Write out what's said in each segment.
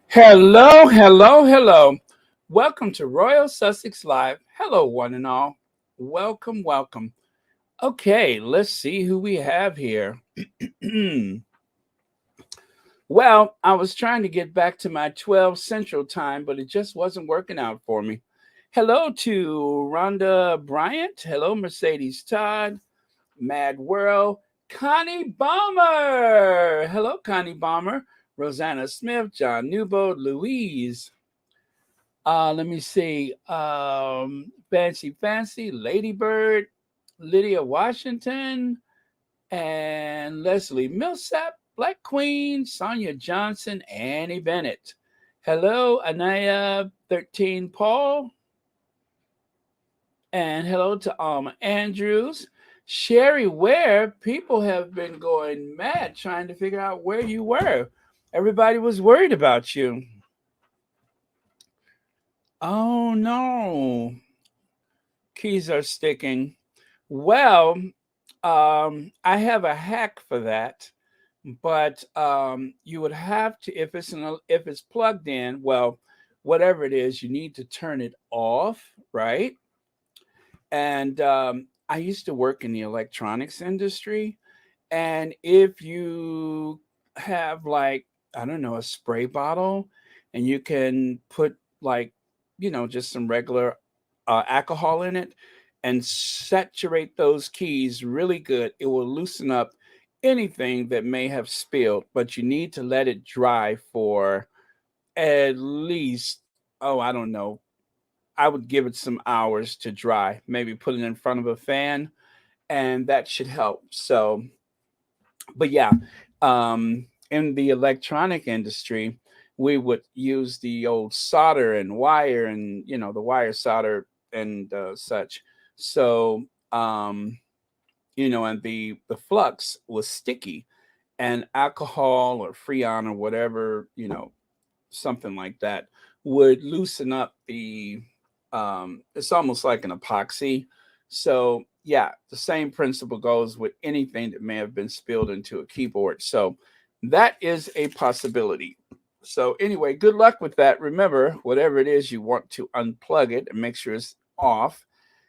Hello, hello, hello. Welcome to Royal Sussex Live. Hello, one and all. Welcome, welcome. Okay, let's see who we have here. Well, I was trying to get back to my 12 Central Time, but it just wasn't working out for me. Hello to Rhonda Bryant. Hello, Mercedes Todd, Mad World, Connie Bomber. Hello, Connie Bomber. Rosanna Smith, John Newbold, Louise. Let me see. Fancy, Ladybird, Lydia Washington, and Leslie Millsap, Black Queen, Sonia Johnson, Annie Bennett. Hello, Anaya 13 Paul, and hello to Alma Andrews. Sherry Ware, people have been going mad trying to figure out where you were. Everybody was worried about you. Oh no. Keys are sticking. Well, I have a hack for that, but you would have to if it's plugged in. Well, whatever it is, you need to turn it off, right? And I used to work in the electronics industry, and if you have like I don't know a spray bottle, and you can put like just some regular alcohol in it and saturate those keys really good. It will loosen up anything that may have spilled, but you need to let it dry for at least, oh, I don't know. I would give it some hours to dry. Maybe put it in front of a fan, and that should help. So, but yeah, in the electronic industry, we would use the old solder and wire and the wire solder and such. So and the flux was sticky, and alcohol or freon or whatever something like that would loosen up the it's almost like an epoxy. So yeah, the same principle goes with anything that may have been spilled into a keyboard. So that is a possibility. So anyway, good luck with that. Remember, whatever it is, you want to unplug it and make sure it's off.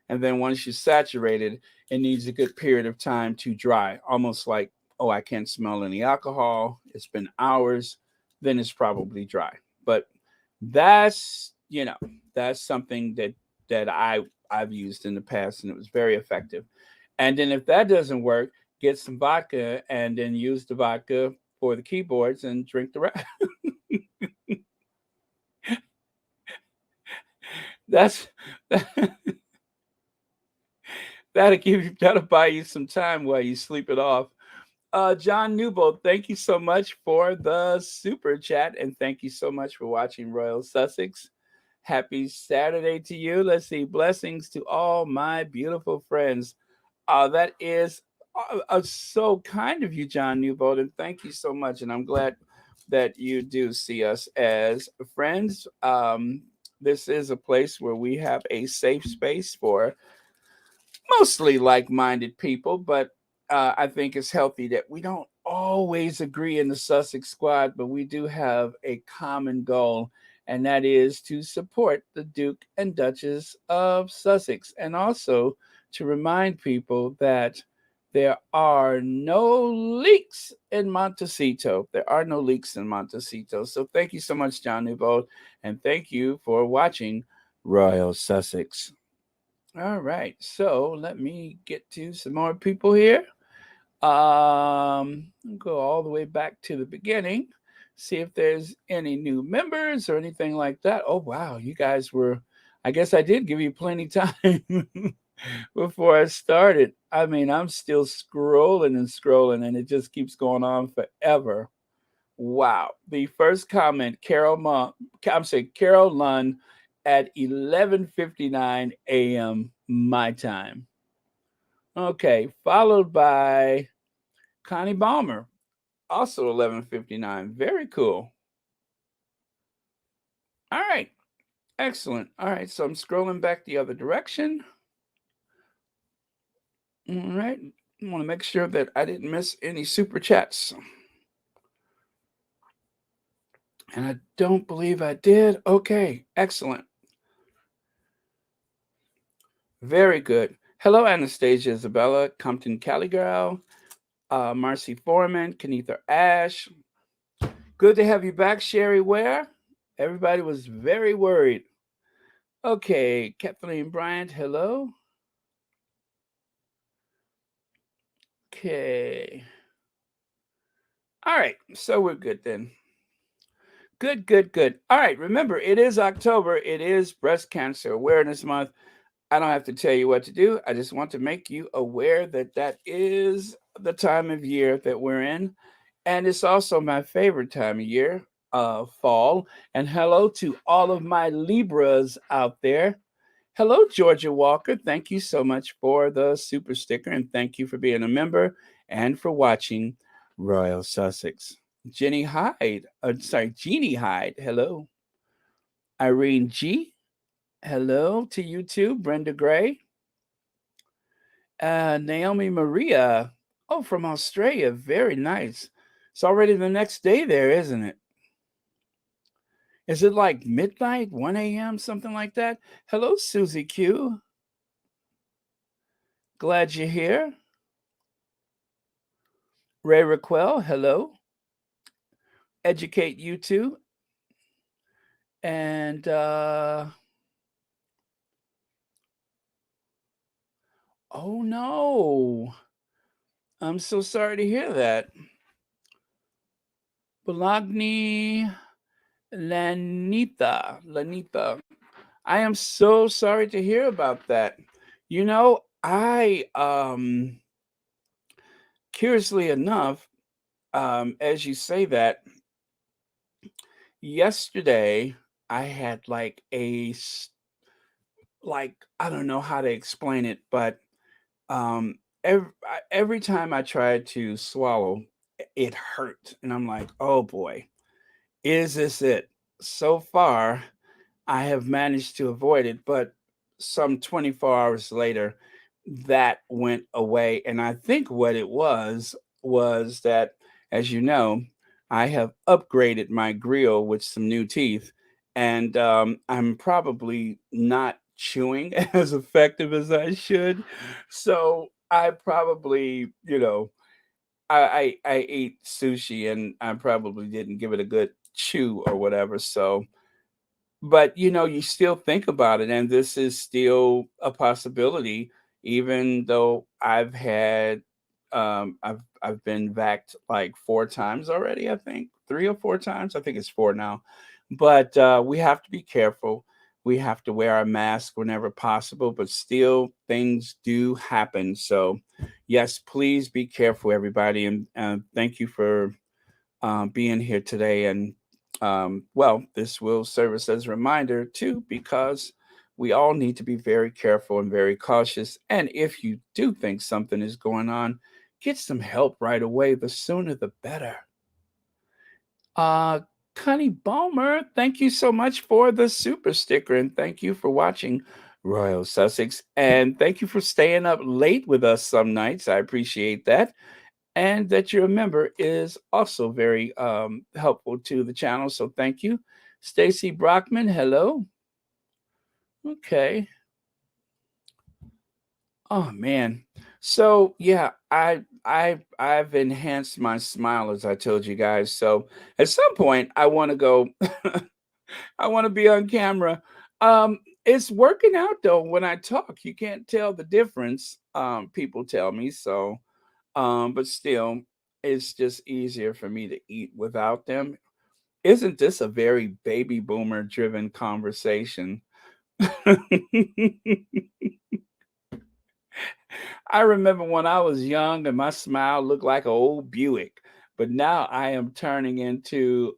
And then once you saturate it, it needs a good period of time to dry. Almost like, oh, I can't smell any alcohol. It's been hours. Then it's probably dry. But that's that's something that I've used in the past, and it was very effective. And then if that doesn't work, get some vodka and then use the vodka for the keyboards and drink the rest. That's that'll buy you some time while you sleep it off. John Newbold, thank you so much for the super chat, and thank you so much for watching Royal Sussex. Happy Saturday to you. Let's see. Blessings to all my beautiful friends. That is so kind of you, John Newbold, and thank you so much. And I'm glad that you do see us as friends. This is a place where we have a safe space for mostly like-minded people, but I think it's healthy that we don't always agree in the Sussex squad, but we do have a common goal, and that is to support the Duke and Duchess of Sussex, and also to remind people that there are no leaks in Montecito. There are no leaks in Montecito. So thank you so much, John Newbold, and thank you for watching Royal Sussex. All right, so let me get to some more people here. Go all the way back to the beginning, see if there's any new members or anything like that. Oh wow, you guys were. I guess I did give you plenty time before I started. I mean, I'm still scrolling and scrolling, and it just keeps going on forever. Wow. The first comment, Carol Lunn at 11:59 a.m. my time. Okay, followed by Connie Balmer, also 11:59. Very cool. All right. Excellent. All right, so I'm scrolling back the other direction. All right. I want to make sure that I didn't miss any super chats. And I don't believe I did. Okay, excellent. Very good. Hello, Anastasia Isabella, Compton Cali Girl, Marcy Foreman, Kenetha Ash. Good to have you back, Sherry Ware. Everybody was very worried. Okay, Kathleen Bryant, hello. Okay. All right, so we're good then. Good, good, good. All right, remember, it is October. It is Breast Cancer Awareness Month. I don't have to tell you what to do. I just want to make you aware that that is the time of year that we're in. And it's also my favorite time of year, fall. And hello to all of my Libras out there. Hello, Georgia Walker. Thank you so much for the super sticker. And thank you for being a member and for watching Royal Sussex. Jenny Hyde, Jeannie Hyde. Hello. Irene G. Hello to you too. Brenda Gray. Naomi Maria. Oh, from Australia. Very nice. It's already the next day there, isn't it? Is it like midnight, 1 a.m., something like that? Hello, Susie Q. Glad you're here. Ray Raquel, hello. Educate you too. And oh no. I'm so sorry to hear that. Bologna Lanita. I am so sorry to hear about that. I curiously enough, as you say that, yesterday I had like I don't know how to explain it, but every time I tried to swallow, it hurt, and I'm like, oh boy, is this it? So far, I have managed to avoid it, but some 24 hours later, that went away. And I think what it was that, as you know, I have upgraded my grill with some new teeth, and I'm probably not chewing as effective as I should. So I probably, I ate sushi and I probably didn't give it a good chew or whatever. So but, you still think about it, and this is still a possibility, even though I've been vaxxed like 4 times already, I think, 3 or 4 times, I think it's 4 now. But, we have to be careful. We have to wear our mask whenever possible, but still things do happen. So, yes, please be careful, everybody, and, thank you for being here today. And well, this will serve us as a reminder too, because we all need to be very careful and very cautious. And if you do think something is going on, get some help right away. The sooner the better. Uh, Connie Balmer, thank you so much for the super sticker, and thank you for watching Royal Sussex, and thank you for staying up late with us some nights. I appreciate that. And that you're a member is also very helpful to the channel. So thank you. Stacy Brockman, hello. Okay. Oh man. So yeah, I've enhanced my smile as I told you guys. So at some point I want to go I want to be on camera. It's working out though when I talk. You can't tell the difference. People tell me so. But still, it's just easier for me to eat without them. Isn't this a very baby boomer driven conversation? I remember when I was young and my smile looked like an old Buick, but now I am turning into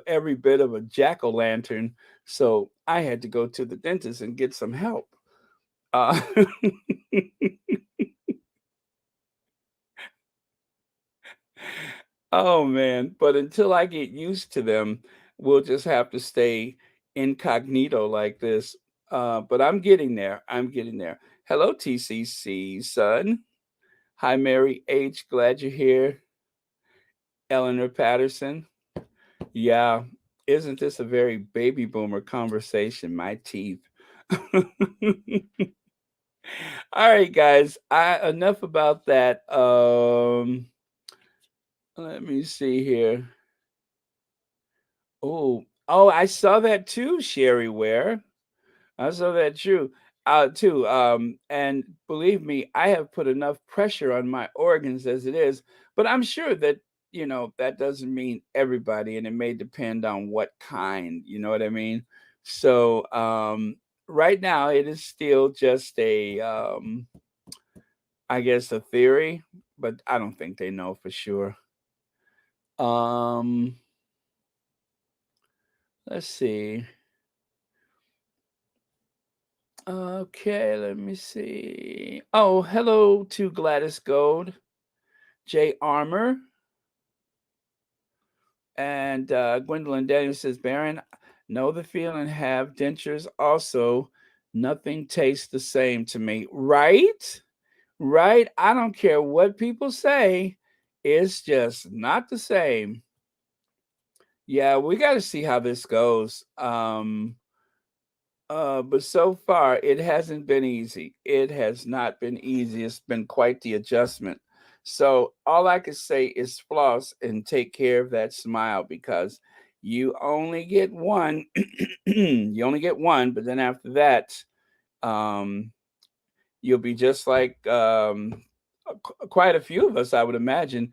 every bit of a jack o' lantern. So I had to go to the dentist and get some help. Uh, oh man, but until I get used to them, we'll just have to stay incognito like this. But I'm getting there. I'm getting there. Hello, TCC, son. Hi, Mary H. Glad you're here. Eleanor Patterson. Yeah, isn't this a very baby boomer conversation? My teeth. All right, guys. I enough about that. Let me see here. Oh, I saw that too, Sherry Ware. I saw that too. And believe me, I have put enough pressure on my organs as it is, but I'm sure that, that doesn't mean everybody, and it may depend on what kind, you know what I mean? So, right now it is still just I guess a theory, but I don't think they know for sure. Um, let's see. Okay, let me see. Oh, hello to Gladys Gold, Jay Armour, and Gwendolyn Daniels says, Baron, know the feeling, have dentures also. Nothing tastes the same to me. Right? Right? I don't care what people say. It's just not the same. Yeah, we got to see how this goes. But so far, it hasn't been easy. It has not been easy. It's been quite the adjustment. So all I can say is floss and take care of that smile, because you only get one. You only get one, but then after that, um, you'll be just like quite a few of us, I would imagine.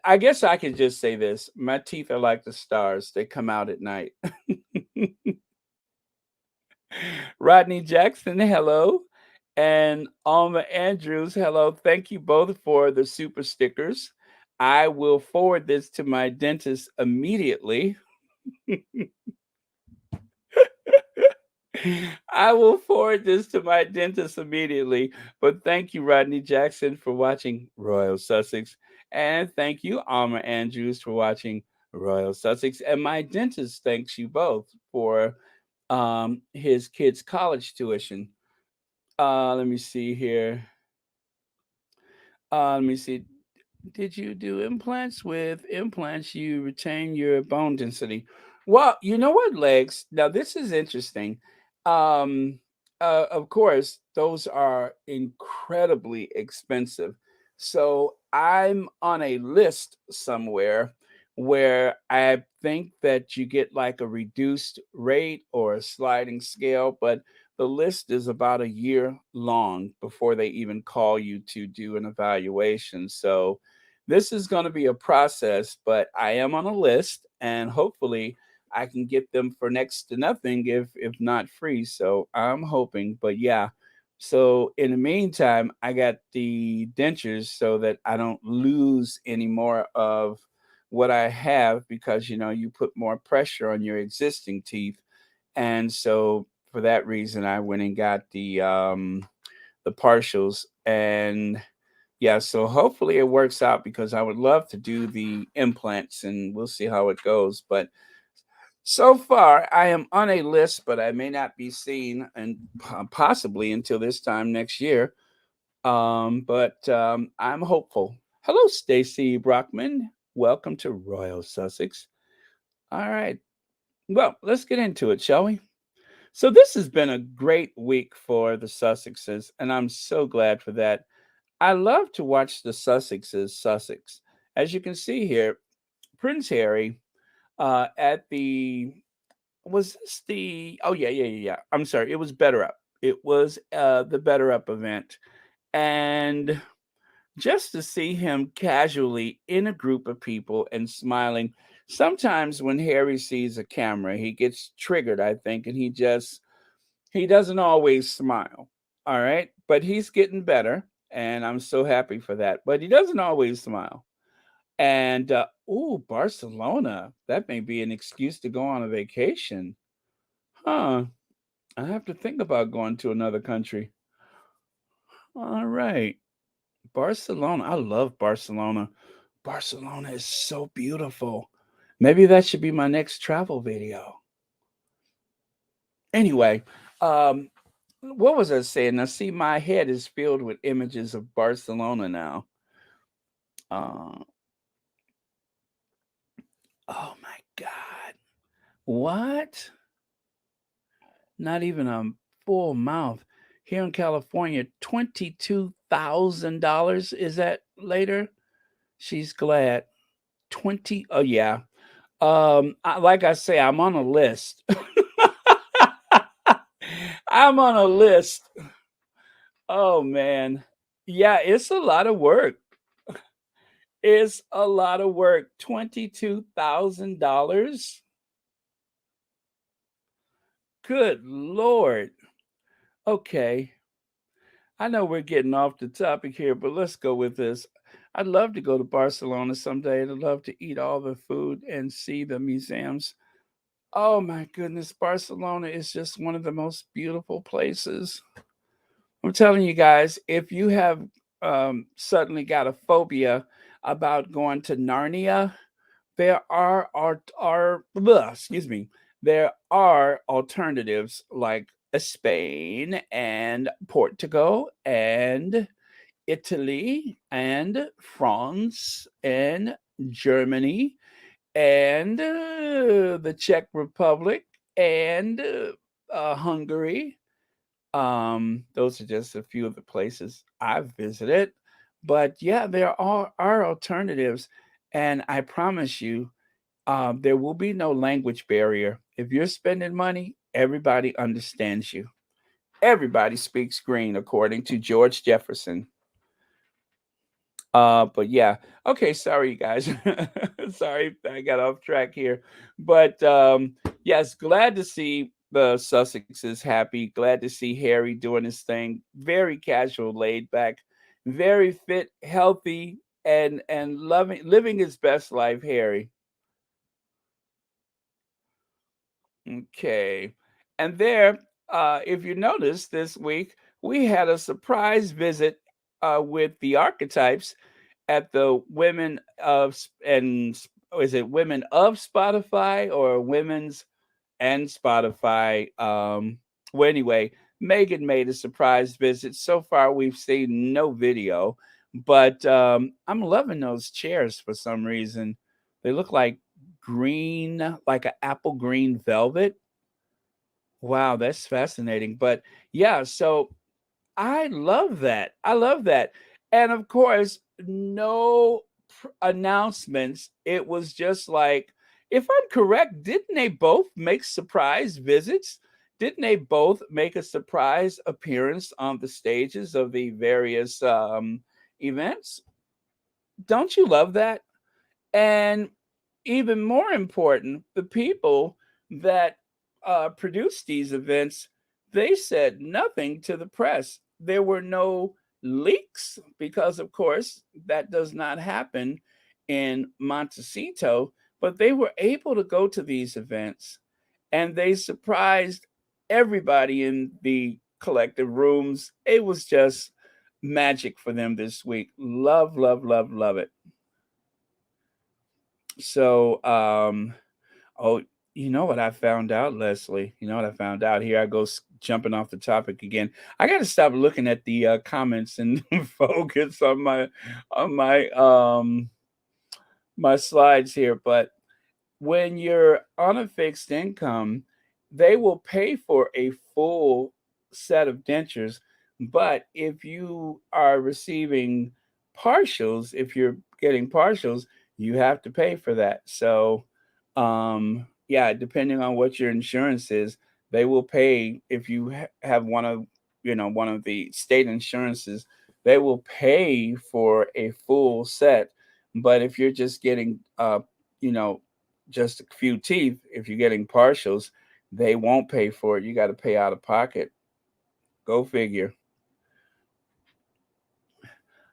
I guess I could just say this: my teeth are like the stars; they come out at night. Rodney Jackson, hello. And Alma Andrews, hello. Thank you both for the super stickers. I will forward this to my dentist immediately. I will forward this to my dentist immediately. But thank you, Rodney Jackson, for watching Royal Sussex. And thank you, Alma Andrews, for watching Royal Sussex. And my dentist thanks you both for his kids' college tuition. Let me see here. Let me see. Did you do implants? With implants, you retain your bone density. Well, you know what, Legs? Now, this is interesting. Um, of course, those are incredibly expensive. So I'm on a list somewhere where I think that you get like a reduced rate or a sliding scale, but the list is about a year long before they even call you to do an evaluation. So this is going to be a process, but I am on a list, and hopefully I can get them for next to nothing, if not free. So I'm hoping, but yeah. So in the meantime, I got the dentures so that I don't lose any more of what I have, because you put more pressure on your existing teeth. And so for that reason, I went and got the partials. And yeah, so hopefully it works out, because I would love to do the implants, and we'll see how it goes. But so far, I am on a list, but I may not be seen and possibly until this time next year. But I'm hopeful. Hello, Stacy Brockman. Welcome to Royal Sussex. All right. Well, let's get into it, shall we? So this has been a great week for the Sussexes, and I'm so glad for that. I love to watch the Sussexes Sussex. As you can see here, Prince Harry at the was this the oh yeah. I'm sorry, it was Better Up. It was the Better Up event. And just to see him casually in a group of people and smiling. Sometimes when Harry sees a camera, he gets triggered, I think, and he doesn't always smile. All right. But he's getting better. And I'm so happy for that. But he doesn't always smile. And, Barcelona. That may be an excuse to go on a vacation. Huh. I have to think about going to another country. All right. Barcelona. I love Barcelona. Barcelona is so beautiful. Maybe that should be my next travel video. Anyway, um, what was I saying? Now, see, my head is filled with images of Barcelona now. Uh, oh my God. What? Not even a full mouth. Here in California, $22,000. Is that later? She's glad. 20. Oh, yeah. Like I say, I'm on a list. I'm on a list. Oh, man. Yeah, it's a lot of work. It's a lot of work. $22,000. Good Lord. Okay. I know we're getting off the topic here, but let's go with this. I'd love to go to Barcelona someday. I'd love to eat all the food and see the museums. Oh my goodness, Barcelona is just one of the most beautiful places. I'm telling you guys, if you have suddenly got a phobia about going to Narnia, there excuse me, there are alternatives like Spain and Portugal and Italy and France and Germany and the Czech Republic and Hungary. Those are just a few of the places I've visited. But yeah, are alternatives. And I promise you, there will be no language barrier. If you're spending money, everybody understands you. Everybody speaks green, according to George Jefferson. But yeah, okay. Sorry, you guys. Sorry, I got off track here. But yes, glad to see the Sussexes happy. Glad to see Harry doing his thing. Very casual, laid back, very fit, healthy, and living his best life. Harry. Okay. And there, if you notice this week, we had a surprise visit with the Archetypes at the Women of is it Women of Spotify or Women's and Spotify? Well, anyway, Meghan made a surprise visit. So far, we've seen no video, but I'm loving those chairs for some reason. They look like green, like an apple green velvet. Wow, that's fascinating. But yeah, so I love that. I love that. And of course, no announcements. It was just like, if I'm correct, didn't they both make surprise visits? Didn't they both make a surprise appearance on the stages of the various events? Don't you love that? And even more important, the people that produced these events, they said nothing to the press. There were no leaks because, of course, that does not happen in Montecito, but they were able to go to these events and they surprised everybody in the collective rooms. It was just magic for them this week. Love, love, love, love it. So, oh, you know what I found out, Leslie? You know what I found out? Here I go jumping off the topic again. I got to stop looking at the comments and focus on my my slides here. But when you're on a fixed income, they will pay for a full set of dentures. But if you are receiving partials, if you're getting partials, you have to pay for that. So, yeah, depending on what your insurance is, they will pay if you have one of the state insurances, they will pay for a full set. But if you're just getting, you know, just a few teeth, if you're getting partials, they won't pay for it. You got to pay out of pocket. Go figure.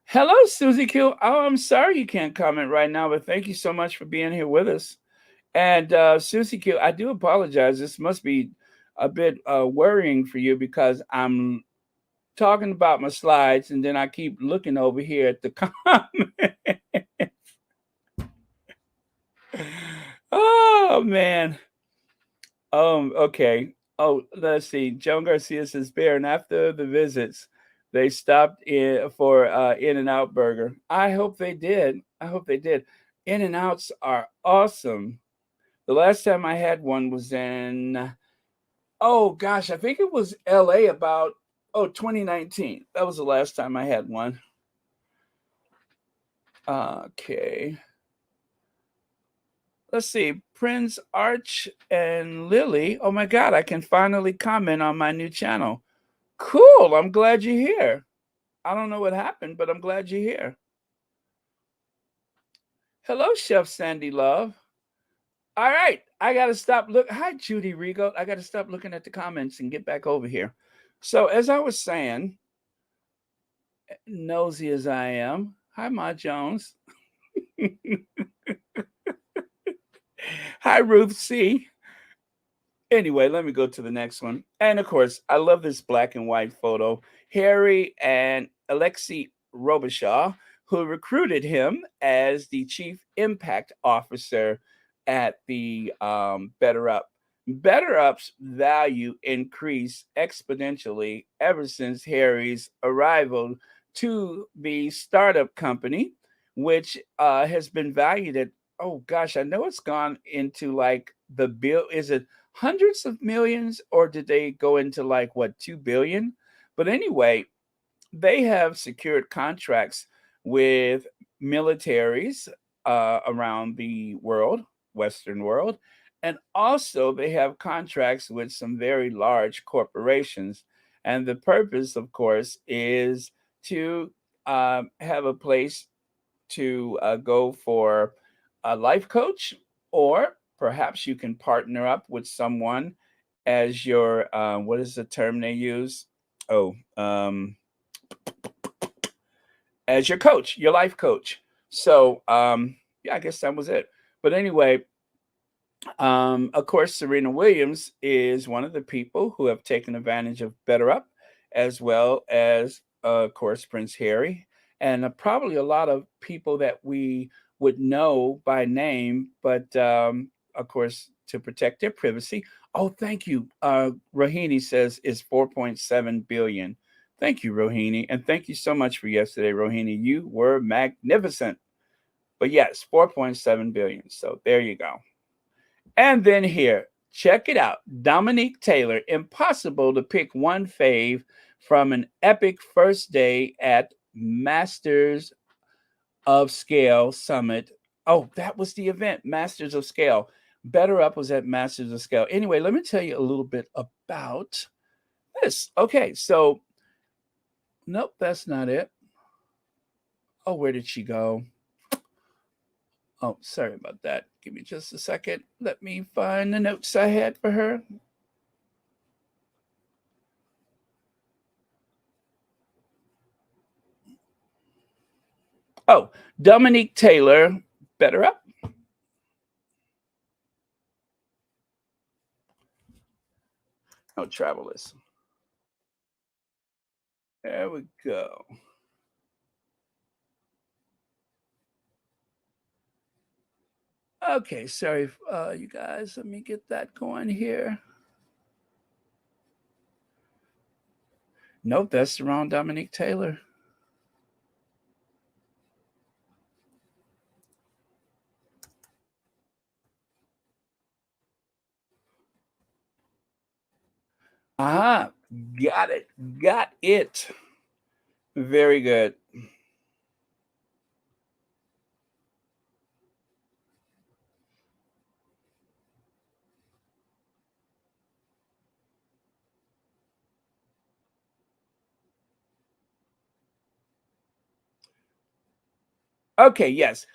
Hello, Susie Q. Oh, I'm sorry you can't comment right now, but thank you so much for being here with us. And Susie Q, I do apologize. This must be a bit worrying for you because I'm talking about my slides and then I keep looking over here at the comment. Oh man. Okay. Oh, let's see. Joan Garcia says, Bear, and after the visits, they stopped in for In and Out Burger. I hope they did. I hope they did. In and Outs are awesome. The last time I had one was in, oh gosh, I think it was LA about, 2019. That was the last time I had one. Okay. Let's see. Prince Arch and Lily. Oh my God, I can finally comment on my new channel. Cool. I'm glad you're here. I don't know what happened, but I'm glad you're here. Hello, Chef Sandy Love. All right. I got to stop. Look. Hi, Judy Rigo. I got to stop looking at the comments and get back over here. So, as I was saying, nosy as I am, hi, Ma Jones. Hi, Ruth C. Anyway, let me go to the next one. And of course, I love this black and white photo. Harry and Alexei Robichaud, who recruited him as the chief impact officer at the Better Up. Better Up's value increased exponentially ever since Harry's arrival to the startup company, which has been valued at, oh gosh, I know it's gone into like the bill. Is it hundreds of millions, or did they go into like what, 2 billion? But anyway, they have secured contracts with militaries around the world, Western world, and also they have contracts with some very large corporations. And the purpose, of course, is to have a place to go for a life coach, or perhaps you can partner up with someone as your what is the term they use? Oh, as your coach, your life coach. So yeah, I guess that was it. But anyway, of course, Serena Williams is one of the people who have taken advantage of Better Up, as well as, of course, Prince Harry, and probably a lot of people that we would know by name, but of course, to protect their privacy. Oh, thank you. Rohini says is 4.7 billion. Thank you, Rohini, and thank you so much for yesterday, Rohini. You were magnificent. But yes, 4.7 billion. So there you go. And then here, check it out. Dominique Taylor, impossible to pick one fave from an epic first day at Masters of Scale Summit. Oh, that was the event, Masters of Scale. Better Up was at Masters of Scale. Anyway, let me tell you a little bit about this. Okay, so, nope, that's not it. Oh, where did she go? Oh, sorry about that. Give me just a second. Let me find the notes I had for her. Oh, Dominique Taylor, Better Up. Oh, Travelers. There we go. Okay, sorry, you guys. Let me get that going here. Nope, that's the wrong Dominique Taylor. Ah, got it. Got it. Very good. Okay, yes.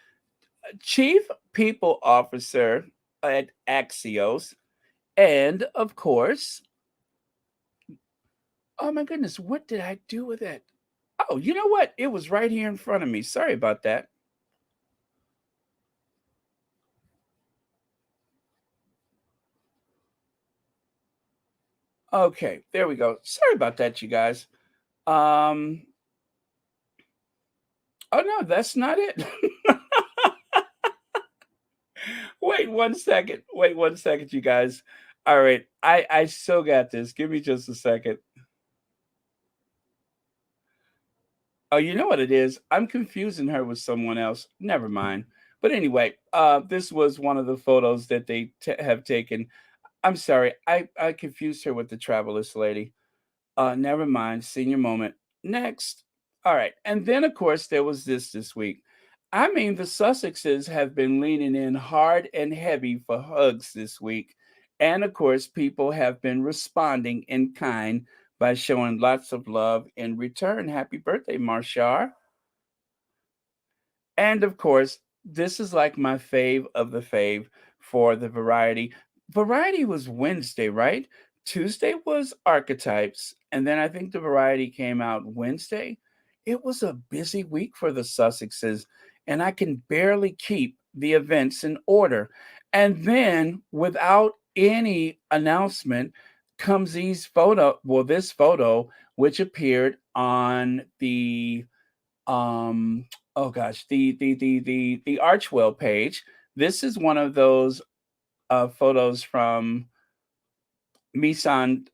Chief People Officer at Axios. And of course, oh my goodness, what did I do with it? Oh, you know what? It was right here in front of me. Sorry about that. Okay, there we go. Sorry about that, you guys. Um, oh no, that's not it. Wait one second. Wait one second, you guys. All right. I still got this. Give me just a second. Oh, you know what it is? I'm confusing her with someone else. Never mind. But anyway, this was one of the photos that they have taken. I'm sorry. I confused her with the travelist lady. Never mind. Senior moment. Next. All right. And then, of course, there was this week. I mean, the Sussexes have been leaning in hard and heavy for hugs this week. And of course, people have been responding in kind by showing lots of love in return. Happy birthday, Marshar. And of course, this is like my fave of the fave for the variety. Variety was Wednesday, right? Tuesday was Archetypes, and then I think the variety came out Wednesday. It was a busy week for the Sussexes, and I can barely keep the events in order. And then, without any announcement, comes this photo, which appeared on the oh gosh, the Archwell page. This is one of those photos from Misan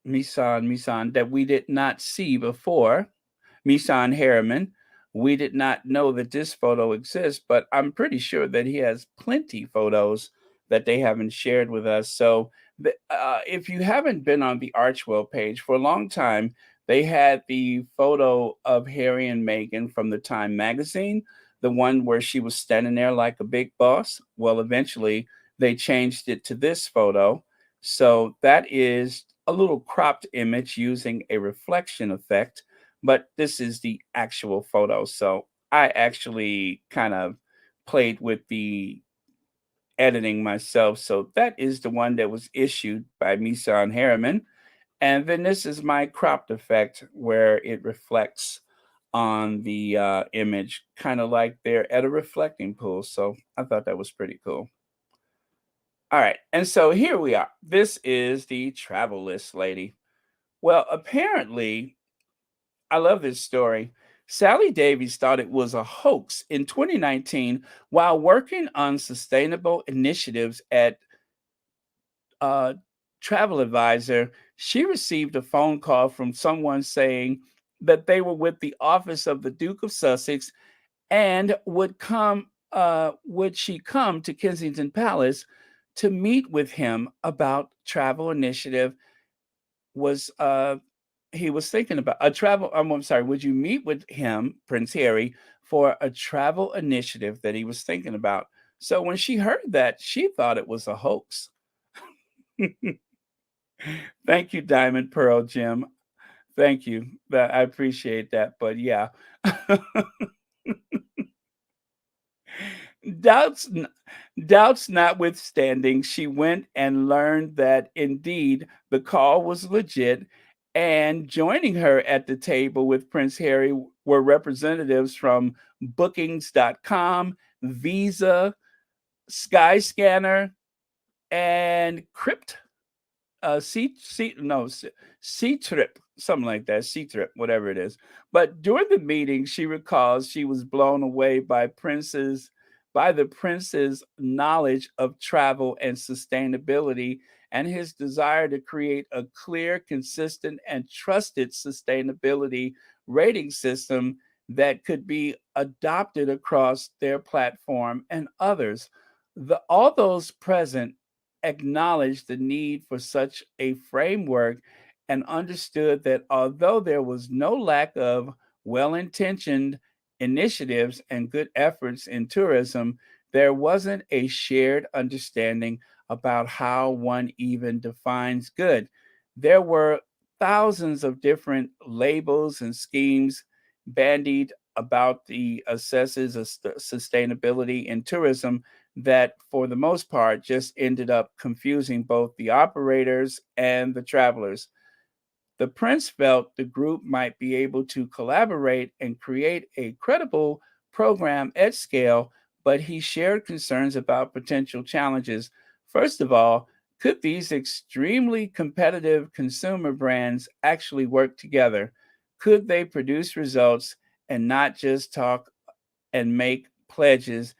Misan that we did not see before. Misan Harriman. We did not know that this photo exists, but I'm pretty sure that he has plenty photos that they haven't shared with us. So, if you haven't been on the Archwell page for a long time, they had the photo of Harry and Meghan from the Time magazine, the one where she was standing there like a big boss. Well, eventually they changed it to this photo. So that is a little cropped image using a reflection effect, but this is the actual photo. So I actually kind of played with the editing myself. So that is the one that was issued by Misan Harriman. And then this is my cropped effect where it reflects on the image, kind of like they're at a reflecting pool. So I thought that was pretty cool. All right. And so here we are. This is the travel list lady. Well, apparently, I love this story. Sally Davies thought it was a hoax in 2019 while working on sustainable initiatives at uh, Travel Advisor. She received a phone call from someone saying that they were with the office of the Duke of Sussex and would she come to Kensington Palace to meet with him about travel initiative was he was thinking about a travel I'm sorry, would you meet with him, Prince Harry, for a travel initiative that he was thinking about? So when she heard that, she thought it was a hoax. Thank you, Diamond Pearl Jim. Thank you. I appreciate that. But yeah. Doubts n doubts notwithstanding, she went and learned that indeed the call was legit, and joining her at the table with Prince Harry were representatives from Bookings.com, Visa, Skyscanner, and Crypt C no, C-Trip, something like that, C-Trip, whatever it is. But during the meeting, she recalls she was blown away by the prince's knowledge of travel and sustainability and his desire to create a clear, consistent, and trusted sustainability rating system that could be adopted across their platform and others. All those present acknowledged the need for such a framework and understood that although there was no lack of well intentioned initiatives and good efforts in tourism, there wasn't a shared understanding about how one even defines good. There were thousands of different labels and schemes bandied about the assesses of sustainability in tourism that, for the most part, just ended up confusing both the operators and the travelers. The prince felt the group might be able to collaborate and create a credible program at scale, but he shared concerns about potential challenges. First of all, could these extremely competitive consumer brands actually work together? Could they produce results and not just talk and make pledges?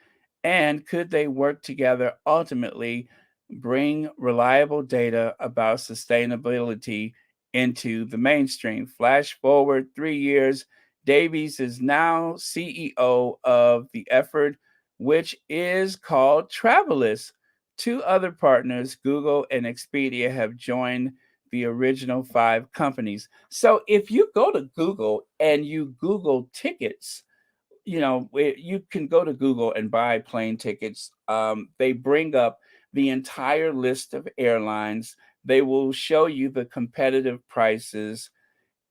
And could they work together ultimately? bring reliable data about sustainability into the mainstream. Flash forward 3 years, Davies is now CEO of the effort, which is called Travelist. Two other partners, Google and Expedia, have joined the original five companies. So if you go to Google and you Google tickets, you can go to Google and buy plane tickets. They bring up the entire list of airlines. They will show you the competitive prices,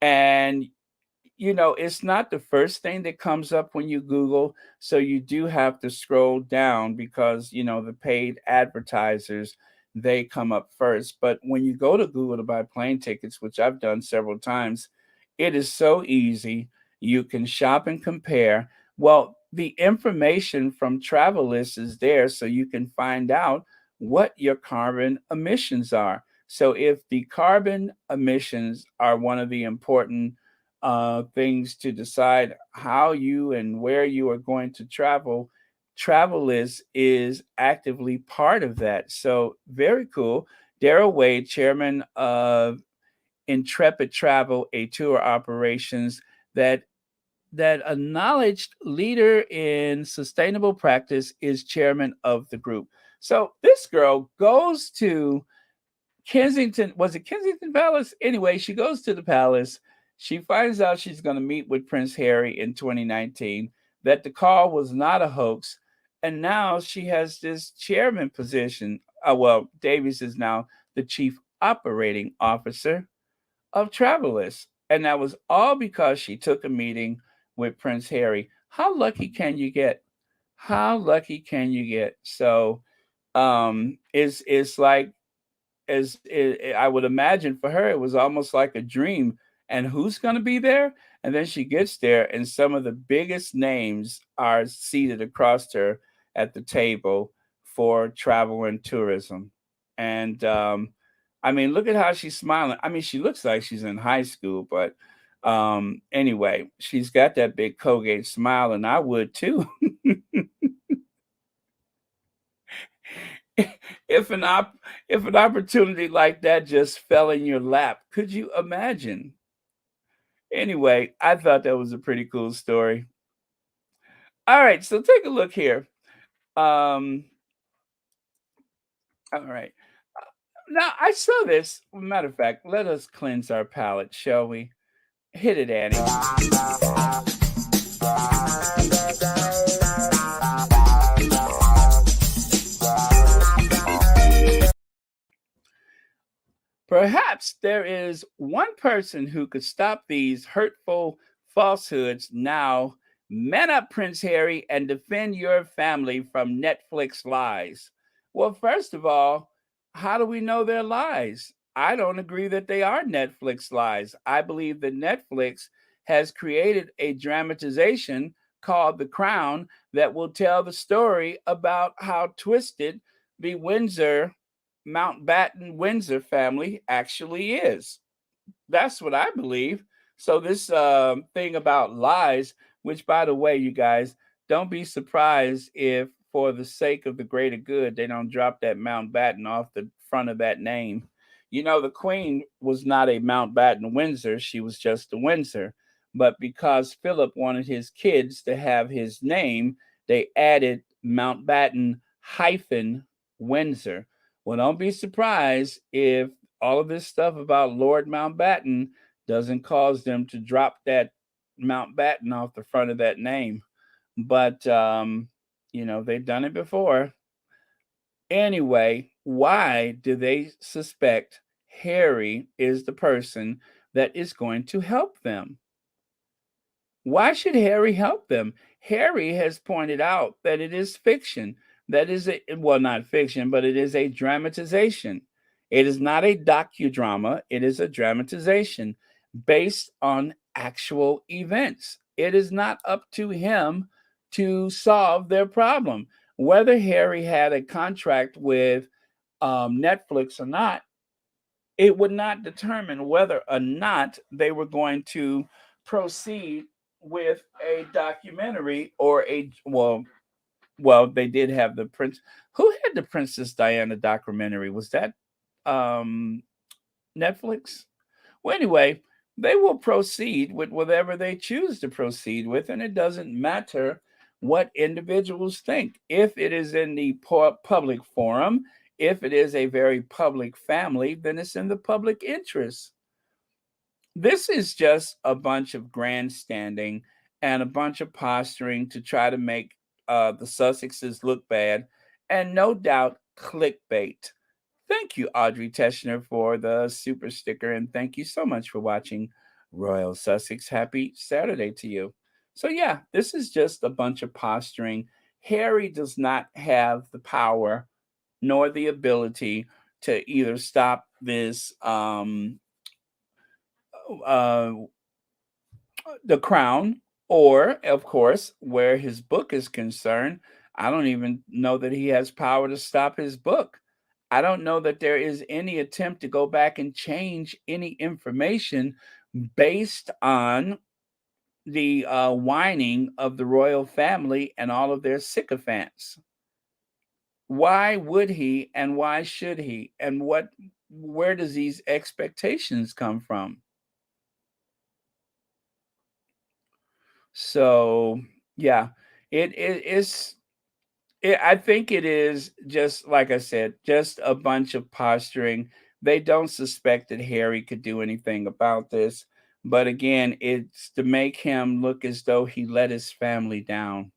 and it's not the first thing that comes up when you Google. So you do have to scroll down because, the paid advertisers, they come up first. But when you go to Google to buy plane tickets, which I've done several times, it is so easy. You can shop and compare. Well, the information from travel lists is there so you can find out what your carbon emissions are. So if the carbon emissions are one of the important things to decide how you and where you are going to travel, travel is actively part of that. So very cool. Daryl Wade, chairman of Intrepid Travel, a tour operations that acknowledged leader in sustainable practice, is chairman of the group. So this girl goes to Kensington, was it Kensington Palace? Anyway, she goes to the palace. She finds out she's going to meet with Prince Harry in 2019, that the call was not a hoax. And now she has this chairman position. Well, Davies is now the chief operating officer of Travelers. And that was all because she took a meeting with Prince Harry. How lucky can you get? How lucky can you get? So it's like, I would imagine for her, it was almost like a dream. And who's going to be there? And then she gets there, and some of the biggest names are seated across her at the table for travel and tourism. And I mean, look at how she's smiling. I mean, she looks like she's in high school, but anyway, she's got that big Colgate smile, and I would too. if an if an opportunity like that just fell in your lap, could you imagine? Anyway, I thought that was a pretty cool story. All right, so take a look here. Um, all right. Now I saw this. Matter of fact, let us cleanse our palate, shall we? Hit it, Annie. Perhaps there is one person who could stop these hurtful falsehoods now. Man up, Prince Harry, and defend your family from Netflix lies. Well, first of all, how do we know they're lies? I don't agree that they are Netflix lies. I believe that Netflix has created a dramatization called The Crown that will tell the story about how twisted the Mountbatten-Windsor family actually is. That's what I believe. So this thing about lies, which by the way, you guys, don't be surprised if for the sake of the greater good, they don't drop that Mountbatten off the front of that name. The Queen was not a Mountbatten-Windsor; she was just a Windsor. But because Philip wanted his kids to have his name, they added Mountbatten hyphen Windsor. Well, don't be surprised if all of this stuff about Lord Mountbatten doesn't cause them to drop that Mountbatten off the front of that name. But they've done it before. Anyway, why do they suspect Harry is the person that is going to help them? Why should Harry help them? Harry has pointed out that it is fiction. That is well, not fiction, but it is a dramatization. It is not a docudrama. It is a dramatization based on actual events. It is not up to him to solve their problem. Whether Harry had a contract with Netflix or not, it would not determine whether or not they were going to proceed with a documentary or a, well, well, they did have the prince. Who had the Princess Diana documentary? Was that um, Netflix? Well, anyway, they will proceed with whatever they choose to proceed with, and it doesn't matter what individuals think. If it is in the public forum, if it is a very public family, then it's in the public interest. This is just a bunch of grandstanding and a bunch of posturing to try to make the Sussexes look bad, and no doubt clickbait. Thank you, Audrey Teschner, for the super sticker, and thank you so much for watching Royal Sussex. Happy Saturday to you. So, yeah, this is just a bunch of posturing. Harry does not have the power nor the ability to either stop this uh, the crown, or, of course, where his book is concerned, I don't even know that he has power to stop his book. I don't know that there is any attempt to go back and change any information based on the whining of the royal family and all of their sycophants. Why would he, and why should he, and where does these expectations come from? So, yeah, it's I think it is, just like I said, just a bunch of posturing. They don't suspect that Harry could do anything about this, but again, it's to make him look as though he let his family down.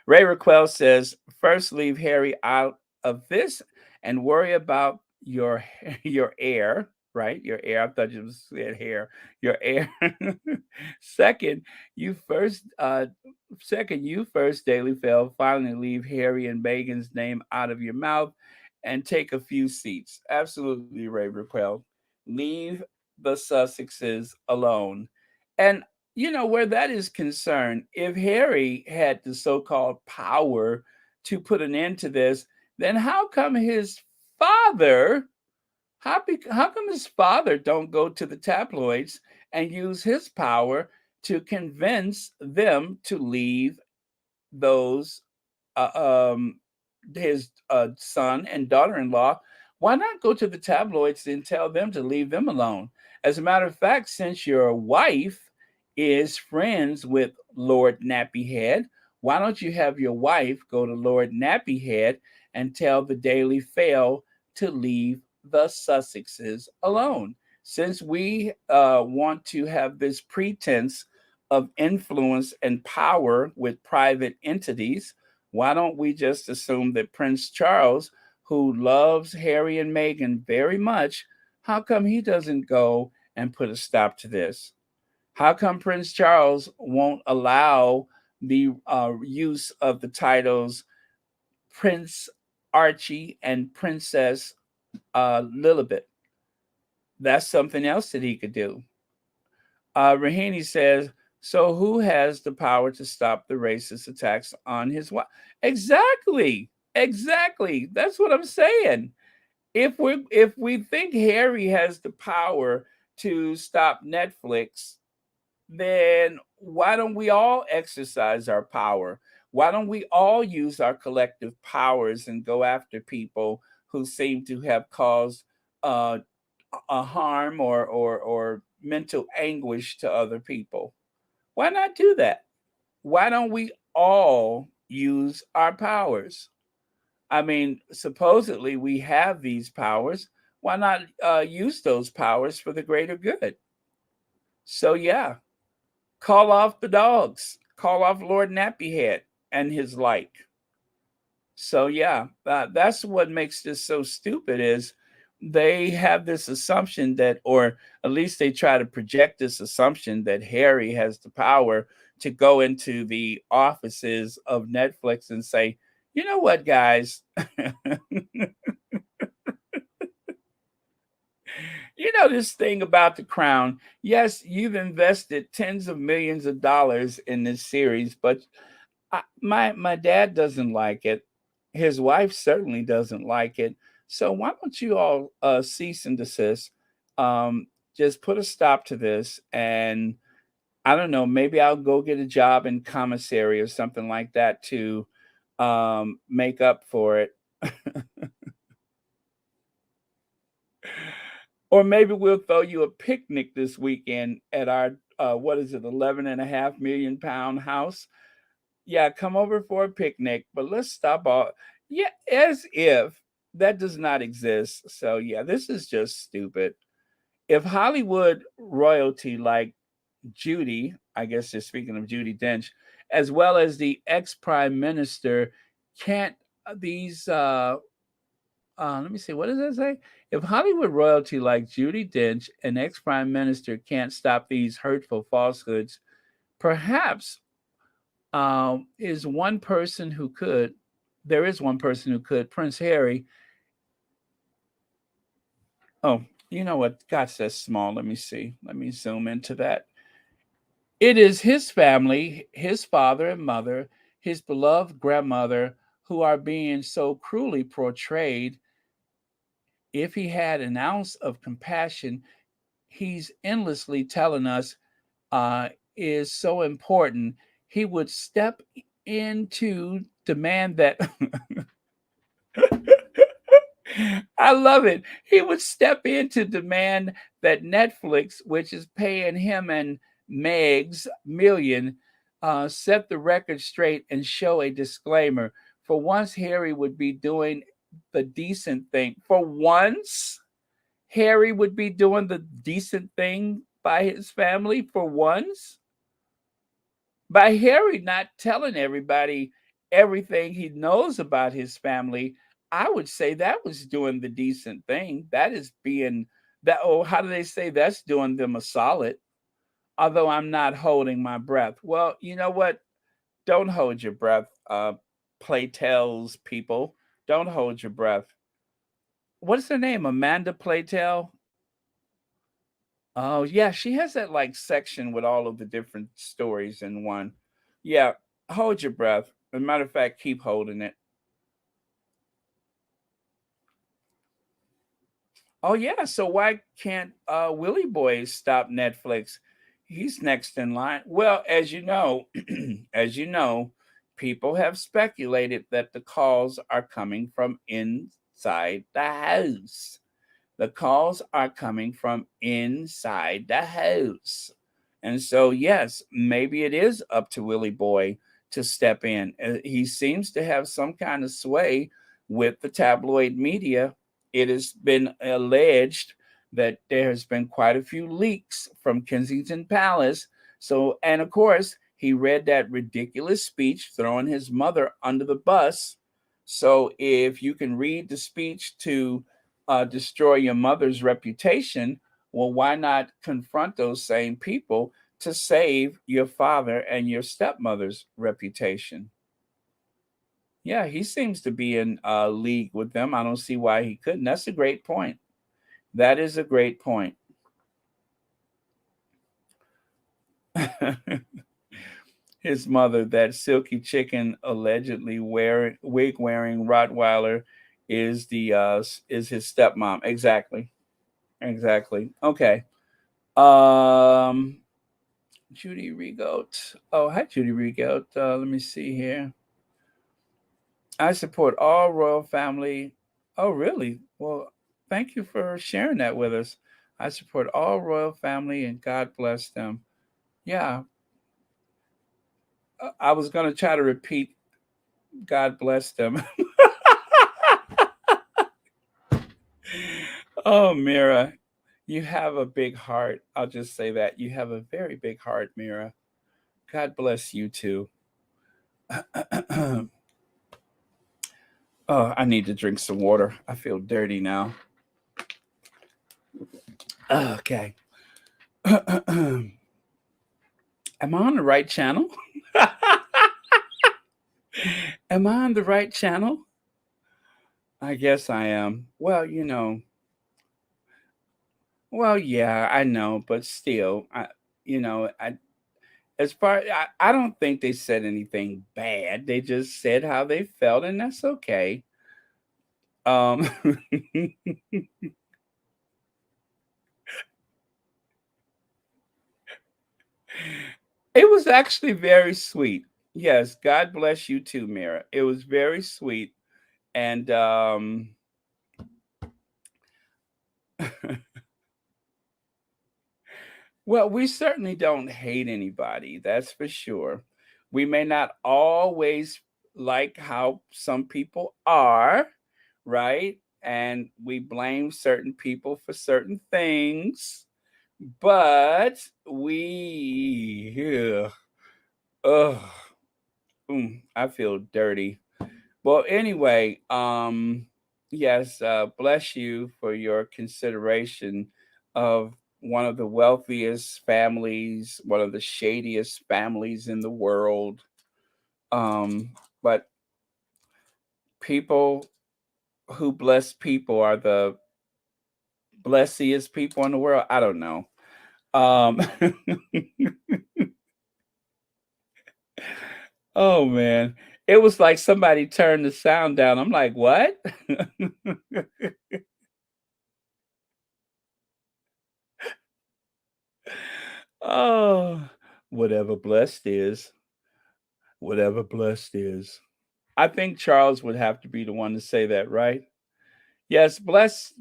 Ray Raquel says, first leave Harry out of this and worry about your your heir, right? Your heir. I thought you said hair. Your heir. Second, you first you first, Daily Fail, finally leave Harry and Meghan's name out of your mouth and take a few seats. Absolutely, Ray Raquel. Leave the Sussexes alone. And where that is concerned, if Harry had the so-called power to put an end to this, then how come his father, how come his father don't go to the tabloids and use his power to convince them to leave those uh, his son and daughter-in-law? Why not go to the tabloids and tell them to leave them alone? As a matter of fact, since your wife is friends with Lord Nappyhead, why don't you have your wife go to Lord Nappyhead and tell the Daily Fail to leave the Sussexes alone? Since we want to have this pretense of influence and power with private entities, why don't we just assume that Prince Charles, who loves Harry and Meghan very much, how come he doesn't go and put a stop to this? How come Prince Charles won't allow the use of the titles Prince Archie and Princess Lilibet? That's something else that he could do. Rahini says, so who has the power to stop the racist attacks on his wife? Exactly. Exactly. That's what I'm saying. If we think Harry has the power to stop Netflix, then why don't we all exercise our power? Why don't we all use our collective powers and go after people who seem to have caused uh, a harm or mental anguish to other people? Why not do that? Why don't we all use our powers? I mean, supposedly we have these powers. Why not use those powers for the greater good? So, yeah, call off the dogs, call off Lord Nappyhead and his like. So, yeah, that's what makes this so stupid is they have this assumption that, or at least they try to project this assumption that Harry has the power to go into the offices of Netflix and say, you know what, guys, this thing about The Crown. Yes, you've invested tens of millions of dollars in this series, but my dad doesn't like it. His wife certainly doesn't like it. So why don't you all cease and desist? Just put a stop to this, and I don't know, maybe I'll go get a job in commissary or something like that to make up for it. Or maybe we'll throw you a picnic this weekend at our what is it, 11.5 million pound house. Yeah, come over for a picnic, but let's stop all. Yeah, as if that does not exist. So yeah, this is just stupid. If Hollywood royalty like Judy, I guess you're speaking of Judy Dench, as well as the ex prime minister, can't these let me see, what does that say? If Hollywood royalty like Judy Dench, an ex prime minister, can't stop these hurtful falsehoods, perhaps is one person who could. There is one person who could. Prince Harry. Oh, you know what? Gosh, that's small. Let me see. Let me zoom into that. It is his family, his father and mother, his beloved grandmother, who are being so cruelly portrayed. If he had an ounce of compassion, he's endlessly telling us is so important, he would step in to demand that. I love it. He would step in to demand that Netflix, which is paying him and Meg's million, set the record straight and show a disclaimer. For once, Harry would be doing the decent thing. For once, Harry would be doing the decent thing by his family. For once, by Harry not telling everybody everything he knows about his family, I would say that was doing the decent thing. That is being that. Oh, how do they say that's doing them a solid? Although I'm not holding my breath. Well, you know what? Don't hold your breath. Playtel's people, don't hold your breath. What's her name? Amanda Playtel. Oh yeah, she has that like section with all of the different stories in one. Yeah, hold your breath. As a matter of fact, keep holding it. Oh yeah, so why can't Willie Boy stop Netflix? He's next in line. Well, as you know, as you know, people have speculated that the calls are coming from inside the house. The calls are coming from inside the house. And so, yes, maybe it is up to Willie Boy to step in. He seems to have some kind of sway with the tabloid media. It has been alleged that there has been quite a few leaks from Kensington Palace. So, and of course, he read that ridiculous speech throwing his mother under the bus. So, if you can read the speech to destroy your mother's reputation, well, why not confront those same people to save your father and your stepmother's reputation? Yeah, he seems to be in a league with them. I don't see why he couldn't. That's a great point. That is a great point. His mother, that silky chicken, allegedly wearing wig wearing Rottweiler, is his stepmom. Exactly. Exactly. Okay. Um, Judy Regoat. Oh, hi, Judy Regoat. Let me see here. I support all royal family. Oh, really? Well, thank you for sharing that with us. I support all royal family and God bless them. Yeah, I was going to try to repeat God bless them. Oh, Mira, you have a big heart. I'll just say that. You have a very big heart, Mira. God bless you too. Oh, I need to drink some water. I feel dirty now. Okay. Am I on the right channel? Am I on the right channel? I guess I am. Well, well, yeah, I know, but still, I as far I don't think they said anything bad. They just said how they felt, and that's okay. Um, actually very sweet. Yes, God bless you too, Mira. It was very sweet. And well, we certainly don't hate anybody, that's for sure. We may not always like how some people are, right? And we blame certain people for certain things, but we, yeah, ugh, I feel dirty. Well, anyway, yes, bless you for your consideration of one of the wealthiest families, one of the shadiest families in the world. But people who bless people are the blessiest people in the world. I don't know. Um, oh man, it was like somebody turned the sound down. I'm like, what? Oh, whatever blessed is, whatever blessed is. I think Charles would have to be the one to say that, right? Yes, bless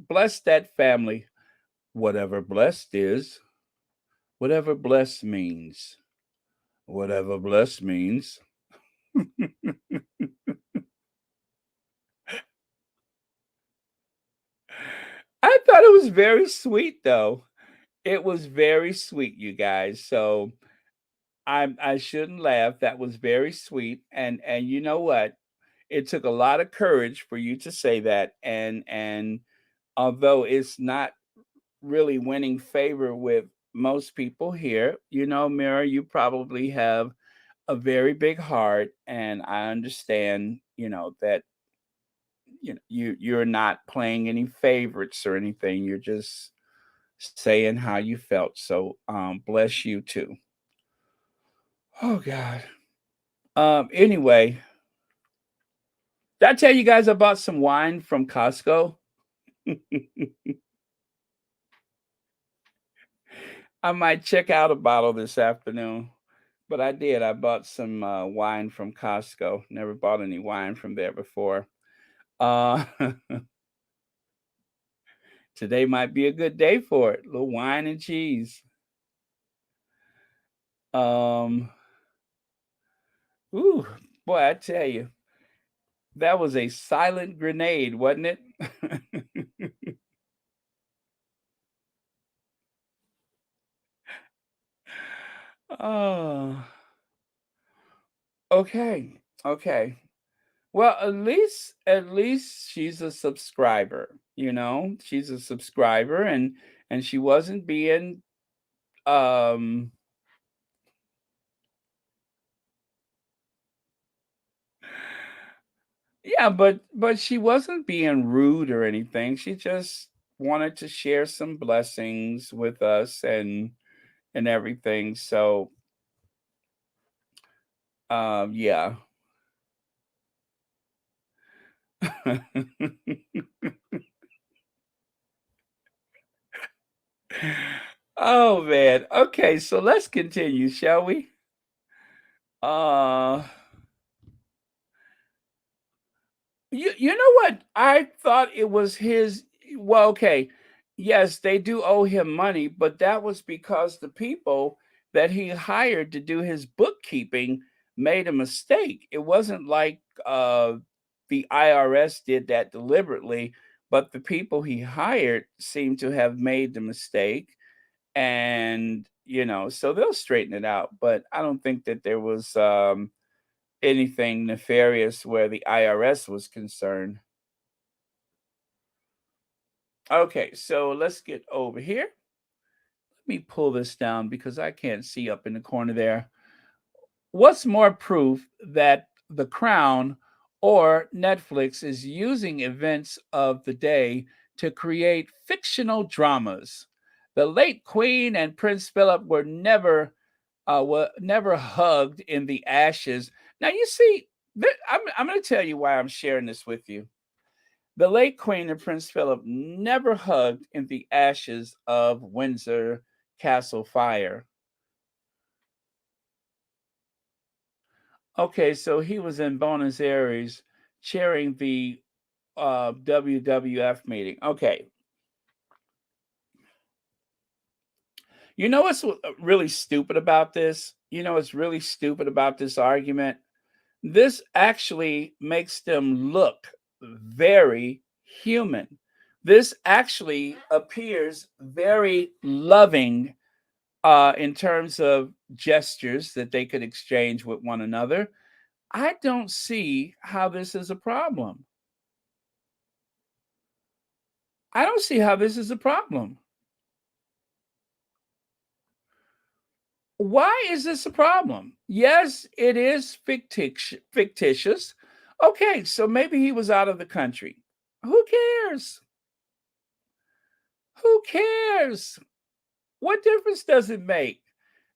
that family. Whatever blessed is, whatever blessed means, whatever blessed means. I thought it was very sweet though. It was very sweet, you guys. So I shouldn't laugh. That was very sweet. And you know what? It took a lot of courage for you to say that. And although it's not really winning favor with most people here, you know, Mira, you probably have a very big heart, and I understand, you know, that you're not playing any favorites or anything. You're just saying how you felt. So bless you too. Oh God. Anyway, did I tell you guys I bought some wine from Costco? I might check out a bottle this afternoon. But I did. I bought some wine from Costco. Never bought any wine from there before. Uh, today might be a good day for it. A little wine and cheese. Um, ooh, boy, I tell you, that was a silent grenade, wasn't it? Oh, okay, okay. Well, at least she's a subscriber. You know, she's a subscriber, and she wasn't being um yeah, but she wasn't being rude or anything. She just wanted to share some blessings with us and everything. So, yeah. Oh man. Okay, so let's continue, shall we? Uh you know what? I thought it was his. Well, okay. Yes, they do owe him money, but that was because the people that he hired to do his bookkeeping made a mistake. It wasn't like the IRS did that deliberately, but the people he hired seem to have made the mistake, and so they'll straighten it out. But I don't think that there was anything nefarious where the IRS was concerned. Okay, so let's get over here. Let me pull this down because I can't see up in the corner there. What's more proof that The Crown or Netflix is using events of the day to create fictional dramas? The late Queen and Prince Philip were never hugged in the ashes. Now you see, I'm going to tell you why I'm sharing this with you. The late Queen and Prince Philip never hugged in the ashes of Windsor Castle fire. Okay, so he was in Buenos Aires chairing the WWF meeting. Okay, you know what's really stupid about this? You know what's really stupid about this argument? This actually makes them look very human. This actually appears very loving in terms of gestures that they could exchange with one another. I don't see how this is a problem. I don't see how this is a problem. Why is this a problem? Yes, it is fictitious. Okay, so maybe he was out of the country. Who cares? Who cares? What difference does it make?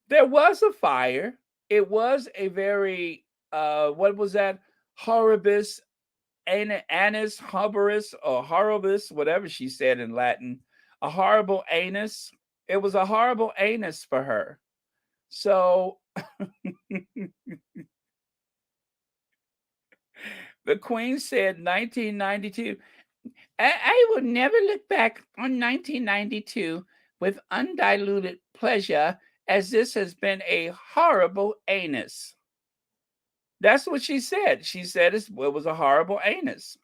There was a fire. It was a very what was that? Horribus anus horribilis or horribus, whatever she said in Latin. A horrible anus. It was a horrible anus for her. So the Queen said 1992. I will never look back on 1992 with undiluted pleasure, as this has been a horrible anus. That's what she said. She said it was a horrible anus.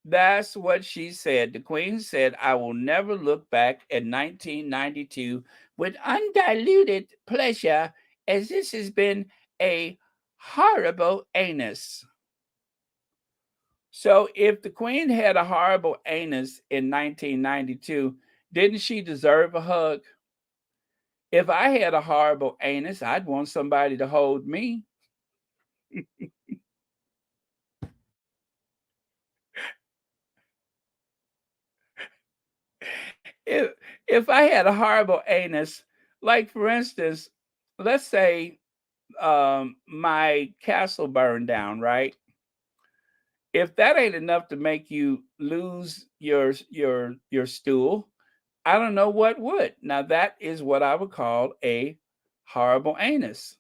That's what she said. The Queen said, I will never look back at 1992 with undiluted pleasure, as this has been a horrible anus. So if the Queen had a horrible anus in 1992, didn't she deserve a hug? If I had a horrible anus, I'd want somebody to hold me. if if I had a horrible anus, like for instance, let's say my castle burned down, right? If that ain't enough to make you lose your stool, I don't know what would. Now that is what I would call a horrible anus.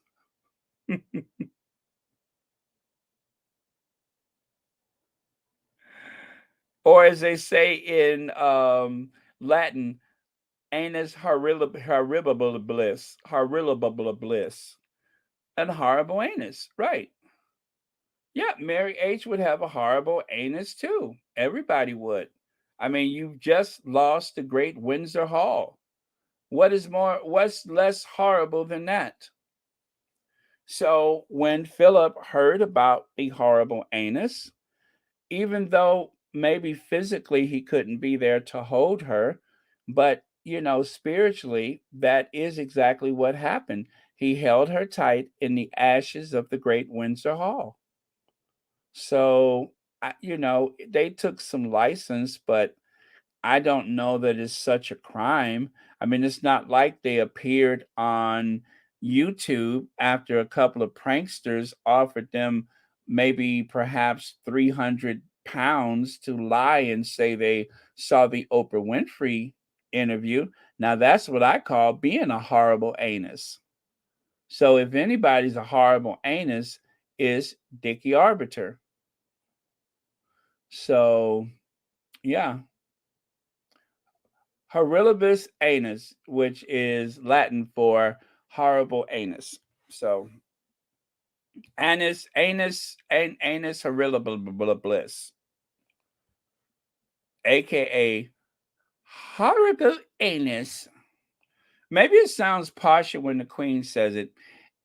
Or as they say in Latin, anus horribilis, and horrible anus. Right. Yeah, Mary H would have a horrible anus too. Everybody would. I mean, you've just lost the great Windsor Hall. What's less horrible than that? So when Philip heard about the horrible anus, even though maybe physically he couldn't be there to hold her, but spiritually, that is exactly what happened. He held her tight in the ashes of the great Windsor Hall. So, they took some license, but I don't know that it's such a crime. I mean, it's not like they appeared on YouTube after a couple of pranksters offered them maybe perhaps 300 pounds to lie and say they saw the Oprah Winfrey interview. Now, that's what I call being a horrible anus. So, if anybody's a horrible anus, is Dickie Arbiter. So, yeah. Horribus anus, which is Latin for horrible anus. So anus horribilis, aka horrible anus. Maybe it sounds partial when the Queen says it.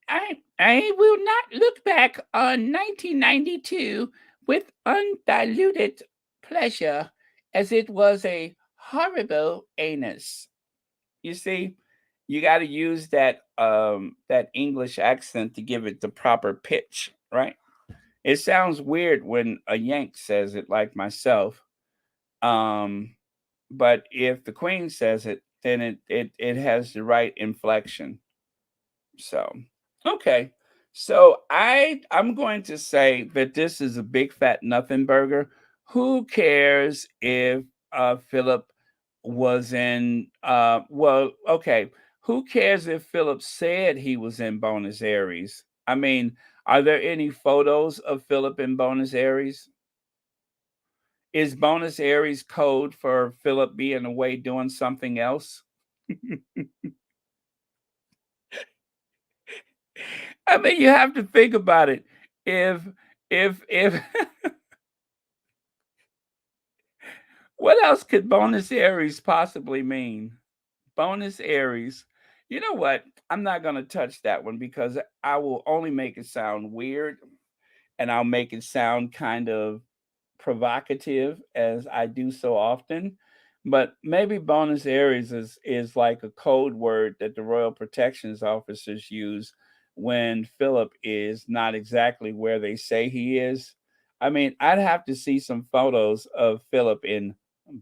I will not look back on 1992 with undiluted pleasure, as it was a horrible anus. You see, you got to use that English accent to give it the proper pitch, right? It sounds weird when a Yank says it, like myself. Um, but if the Queen says it, then it has the right inflection. So, okay. So I'm going to say that this is a big fat nothing burger. Who cares if Philip was in well, okay. Who cares if Philip said he was in Buenos Aires? I mean, are there any photos of Philip in Buenos Aires? Is Buenos Aires code for Philip being away doing something else? I mean, you have to think about it. If what else could Buenos Aires possibly mean? Buenos Aires. You know what? I'm not going to touch that one because I will only make it sound weird, and I'll make it sound kind of provocative as I do so often. But maybe Buenos Aires is like a code word that the Royal Protections officers use when Philip is not exactly where they say he is. I mean, I'd have to see some photos of Philip in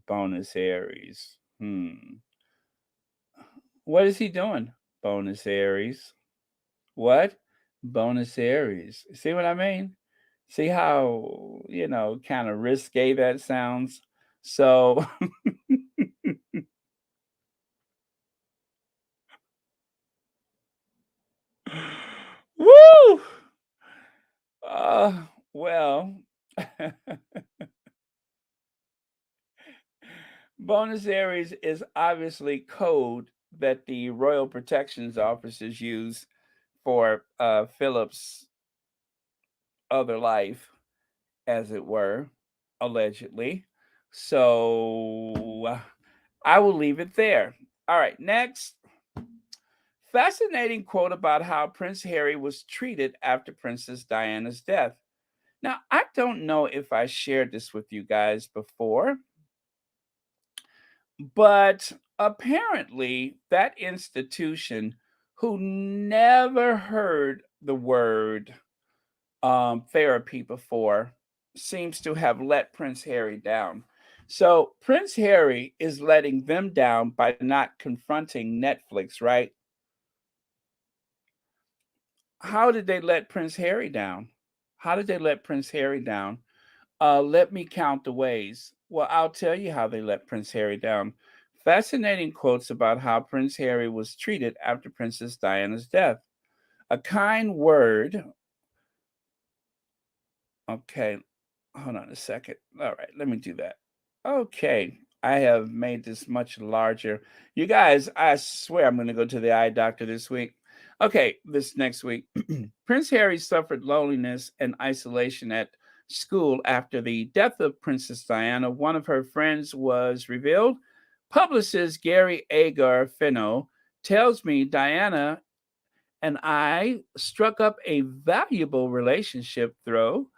Buenos Aires. What is he doing? Buenos Aires. What? Buenos Aires. See what I mean? See how, kind of risque that sounds? So, woo! Well, Buenos Aires is obviously code that the Royal Protections officers use for Philip's other life, as it were, allegedly. So I will leave it there. All right, next. Fascinating quote about how Prince Harry was treated after Princess Diana's death. Now, I don't know if I shared this with you guys before, but apparently that institution who never heard the word therapy before seems to have let Prince Harry down. So Prince Harry is letting them down by not confronting Netflix, right? How did they let Prince Harry down? How did they let Prince Harry down? Let me count the ways. Well, I'll tell you how they let Prince Harry down. Fascinating quotes about how Prince Harry was treated after Princess Diana's death. A kind word. Okay, hold on a second. All right, let me do that. Okay, I have made this much larger. You guys, I swear I'm going to go to the eye doctor this week. Okay, this next week. Prince Harry suffered loneliness and isolation at school after the death of Princess Diana. One of her friends was revealed. Publicist Gary Agar Fino tells me Diana and I struck up a valuable relationship through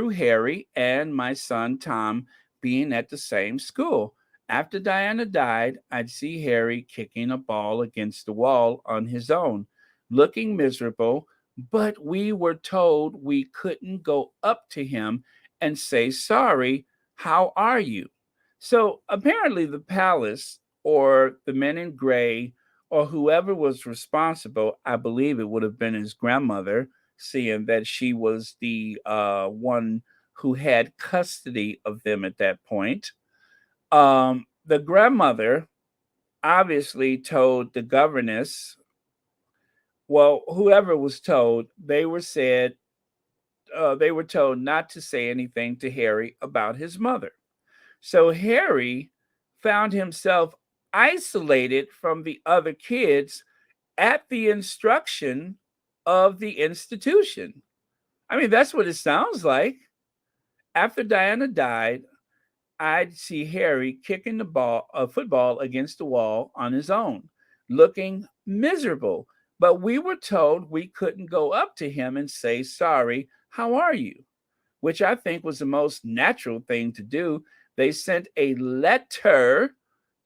Harry and my son Tom being at the same school. After Diana died, I'd see Harry kicking a ball against the wall on his own, looking miserable, but we were told we couldn't go up to him and say, "Sorry, how are you?" So apparently, the palace or the men in gray or whoever was responsible, I believe it would have been his grandmother, seeing that she was the one who had custody of them at that point. The grandmother obviously told the governess, well, whoever was told, they were told not to say anything to Harry about his mother. So Harry found himself isolated from the other kids at the instruction of the institution. I mean, that's what it sounds like. After Diana died, I'd see Harry kicking a football against the wall on his own, looking miserable. But we were told we couldn't go up to him and say, "Sorry, how are you?" Which I think was the most natural thing to do. They sent a letter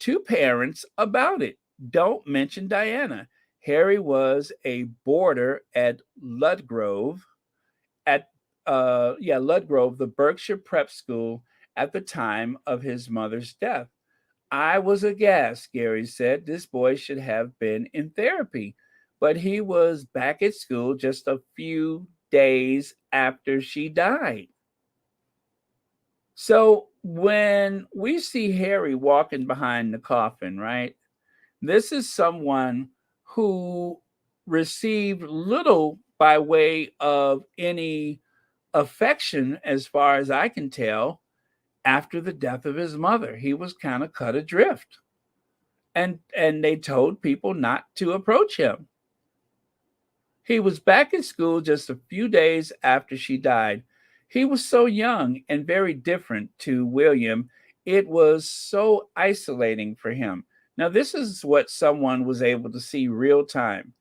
to parents about it. Don't mention Diana. Harry was a boarder at Ludgrove, the Berkshire prep school at the time of his mother's death. I was aghast, Gary said. This boy should have been in therapy, but he was back at school just a few days after she died. So when we see Harry walking behind the coffin, right? This is someone who received little by way of any affection, as far as I can tell, after the death of his mother. He was kind of cut adrift. And they told people not to approach him. He was back in school just a few days after she died. He was so young and very different to William. It was so isolating for him. Now, this is what someone was able to see real time.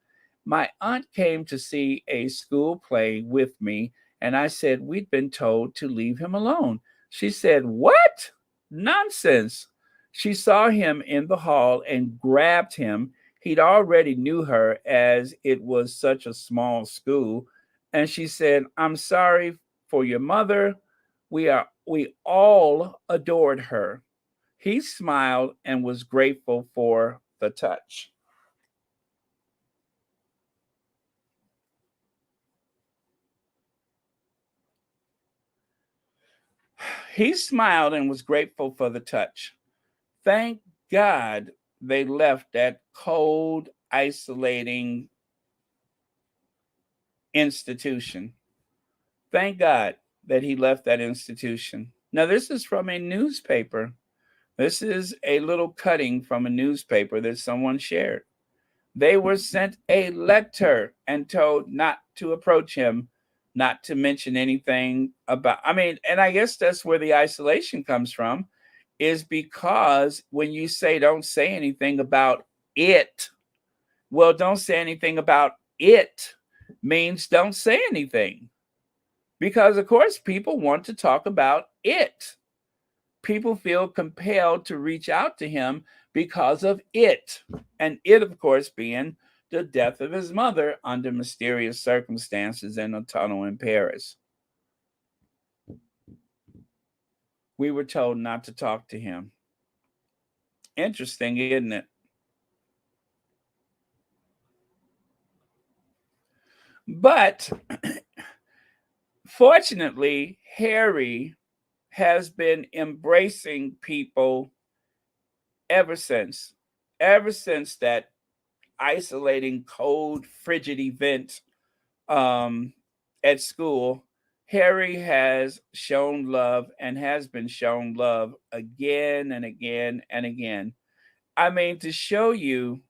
My aunt came to see a school play with me, and I said we'd been told to leave him alone. She said, "What? Nonsense." She saw him in the hall and grabbed him. He'd already knew her, as it was such a small school, and she said, "I'm sorry for your mother. We all adored her." He smiled and was grateful for the touch. He smiled and was grateful for the touch. Thank God they left that cold, isolating institution. Thank God that he left that institution. Now, this is from a newspaper. This is a little cutting from a newspaper that someone shared. They were sent a letter and told not to approach him, not to mention anything about. I mean, and I guess that's where the isolation comes from, is because when you say don't say anything about it, well, don't say anything about it means don't say anything. Because, of course, people want to talk about it. People feel compelled to reach out to him because of it. And it, of course, being the death of his mother under mysterious circumstances in a tunnel in Paris. We were told not to talk to him. Interesting, isn't it? But fortunately, Harry has been embracing people ever since. Ever since that isolating, cold, frigid event um, at school, Harry has shown love and has been shown love again and again and again. I mean, to show you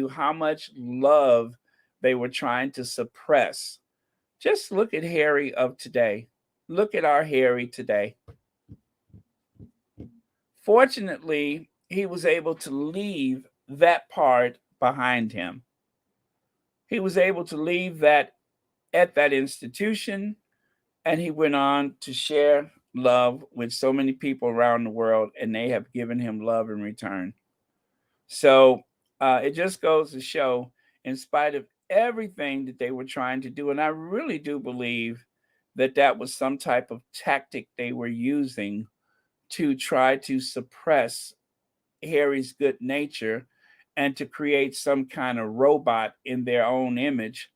how much love they were trying to suppress. Just look at Harry of today. Look at our Harry today. Fortunately, he was able to leave that part behind him. He was able to leave that at that institution, and he went on to share love with so many people around the world, and they have given him love in return. So it just goes to show, in spite of everything that they were trying to do, and I really do believe that that was some type of tactic they were using to try to suppress Harry's good nature and to create some kind of robot in their own image.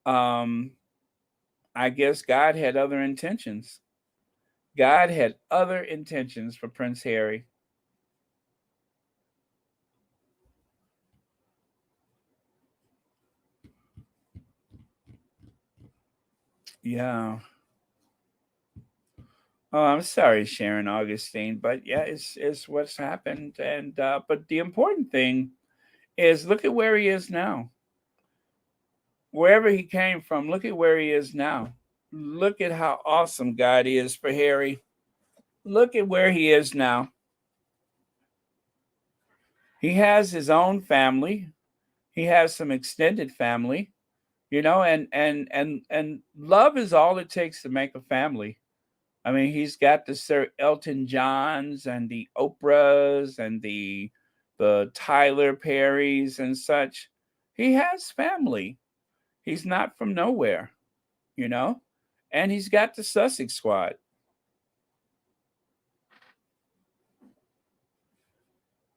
Um, I guess God had other intentions. God had other intentions for Prince Harry. Yeah. Oh, I'm sorry, Sharon Augustine, but yeah, it's what's happened. And but the important thing is look at where he is now. Wherever he came from, look at where he is now. Look at how awesome God is for Harry. Look at where he is now. He has his own family. He has some extended family, and love is all it takes to make a family. I mean, he's got the Sir Elton Johns and the Oprahs and the Tyler Perrys and such. He has family. He's not from nowhere, you know? And he's got the Sussex squad.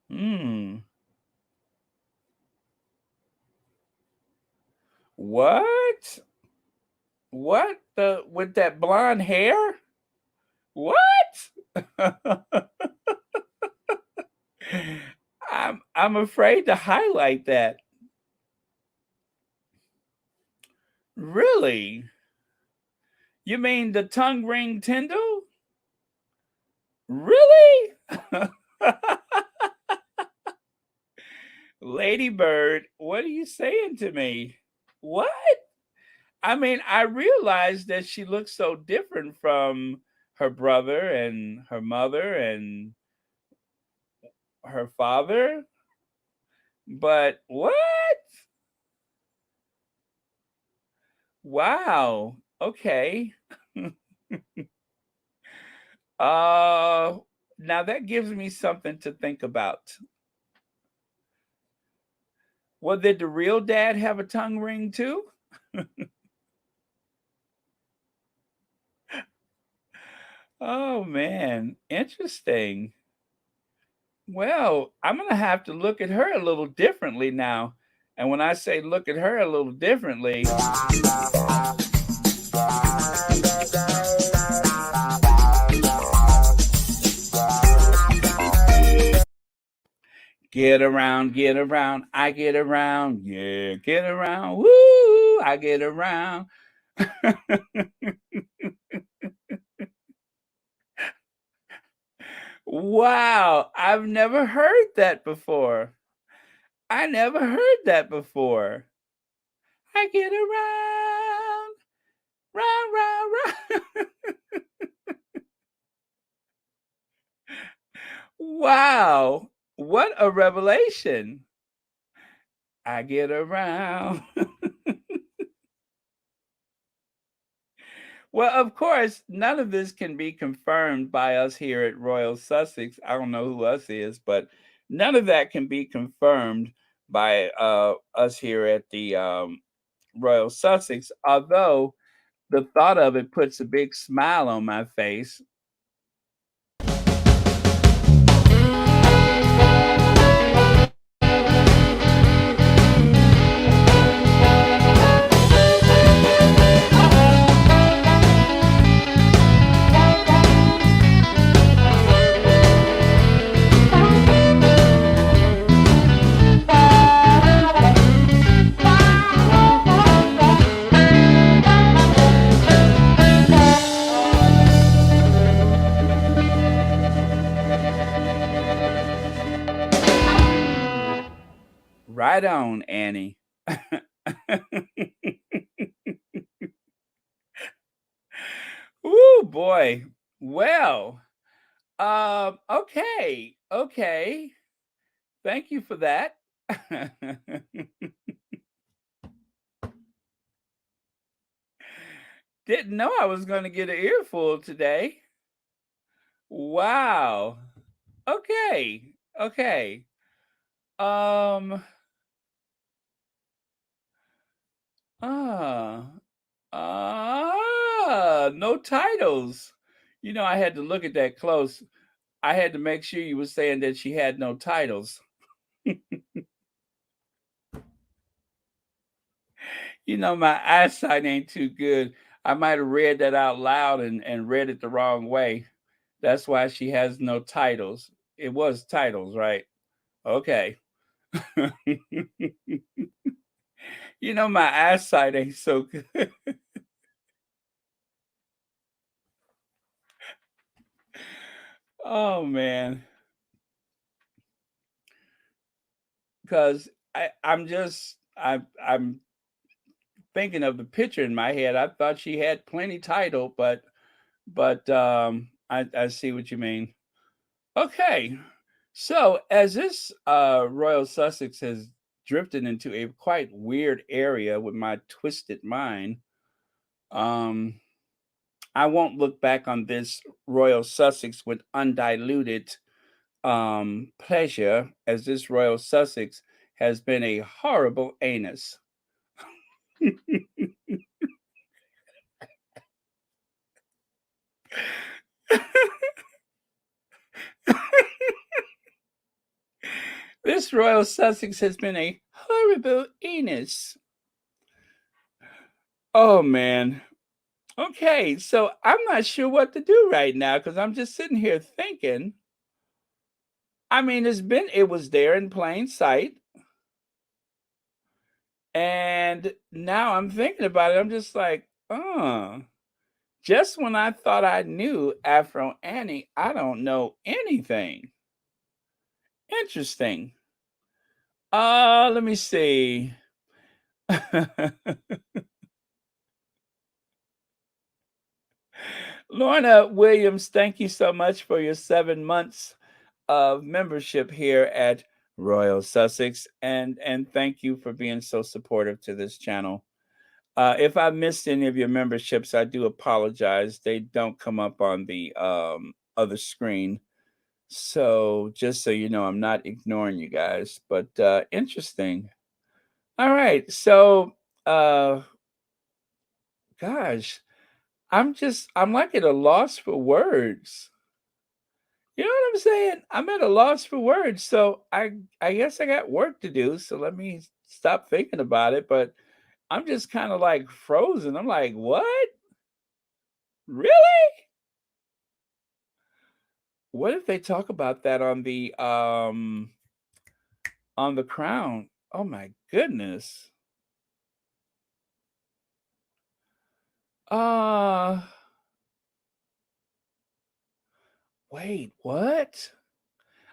Hmm. What? What the with that blonde hair? What? I'm afraid to highlight that. Really? You mean the tongue ring Tyndall? Really? Lady Bird, what are you saying to me? What? I mean, I realized that she looks so different from her brother and her mother and her father, but what? Wow. Okay. Uh Now that gives me something to think about. Well, did the real dad have a tongue ring too? Oh man, interesting. Well, I'm gonna have to look at her a little differently now. And when I say look at her a little differently, get around, I get around, yeah, get around, woo, I get around. Wow, I've never heard that before. I never heard that before. I get around, round, round, round. Wow, what a revelation. I get around. Well, of course, none of this can be confirmed by us here at Royal Sussex. I don't know who us is, but none of that can be confirmed by us here at the Royal Sussex. Although the thought of it puts a big smile on my face. Right on, Annie. Ooh, boy. Well, okay, okay. Thank you for that. Didn't know I was going to get an earful today. Wow. Okay. Okay. Um ah no titles. I had to look at that close. I had to make sure you were saying that she had no titles. My eyesight ain't too good. I might have read that out loud and read it the wrong way. That's why she has no titles. It was titles, right? Okay. My eyesight ain't so good. Oh man. Because I'm thinking of the picture in my head. I thought she had plenty title, but I see what you mean. Okay. So as this Royal Sussex has drifted into a quite weird area with my twisted mind, um, I won't look back on this Royal Sussex with undiluted pleasure, as this Royal Sussex has been a horrible anus. This Royal Sussex has been a horrible anus. Oh man. Okay, so I'm not sure what to do right now because I'm just sitting here thinking. I mean, it was there in plain sight. And now I'm thinking about it. I'm just like, just when I thought I knew Afro Annie, I don't know anything. Interesting. Let me see. Lorna Williams, thank you so much for your 7 months of membership here at Royal Sussex, and thank you for being so supportive to this channel. If I missed any of your memberships, I do apologize. They don't come up on the other screen. So just so you know, I'm not ignoring you guys, but interesting. All right. So gosh, I'm like at a loss for words. You know what I'm saying? I'm at a loss for words. So I guess I got work to do. So let me stop thinking about it. But I'm just kind of like frozen. I'm like, what? Really? What if they talk about that on the Crown? Oh my goodness. Uh Wait, what?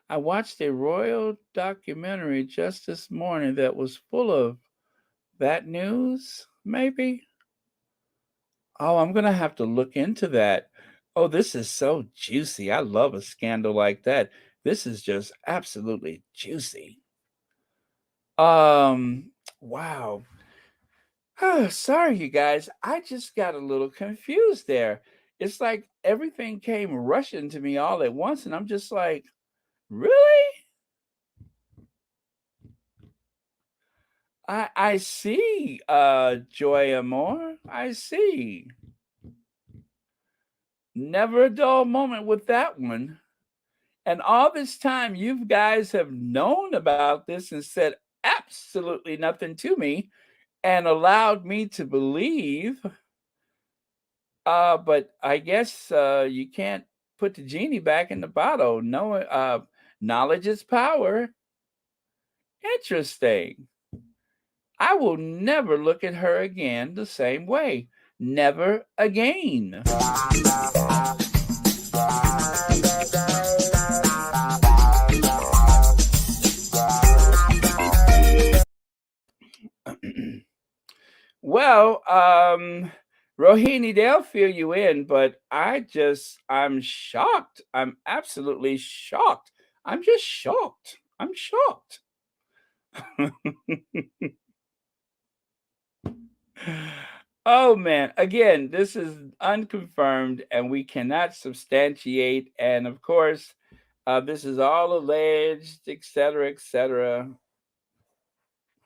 I watched a royal documentary just this morning that was full of that news, maybe? Oh, I'm gonna have to look into that. Oh, this is so juicy. I love a scandal like that. This is just absolutely juicy. Wow. Sorry, you guys. I just got a little confused there. It's like everything came rushing to me all at once, and I'm just like, really? I see, Joy Amore. I see. Never a dull moment with that one. And all this time, you guys have known about this and said absolutely nothing to me and allowed me to believe. But I guess you can't put the genie back in the bottle. No, knowledge is power. Interesting. I will never look at her again the same way. Never again. Well, Rohini, they'll fill you in, but I'm shocked. I'm absolutely shocked. I'm just shocked. I'm shocked. Oh man, again, this is unconfirmed and we cannot substantiate. And of course, this is all alleged, etc., etc.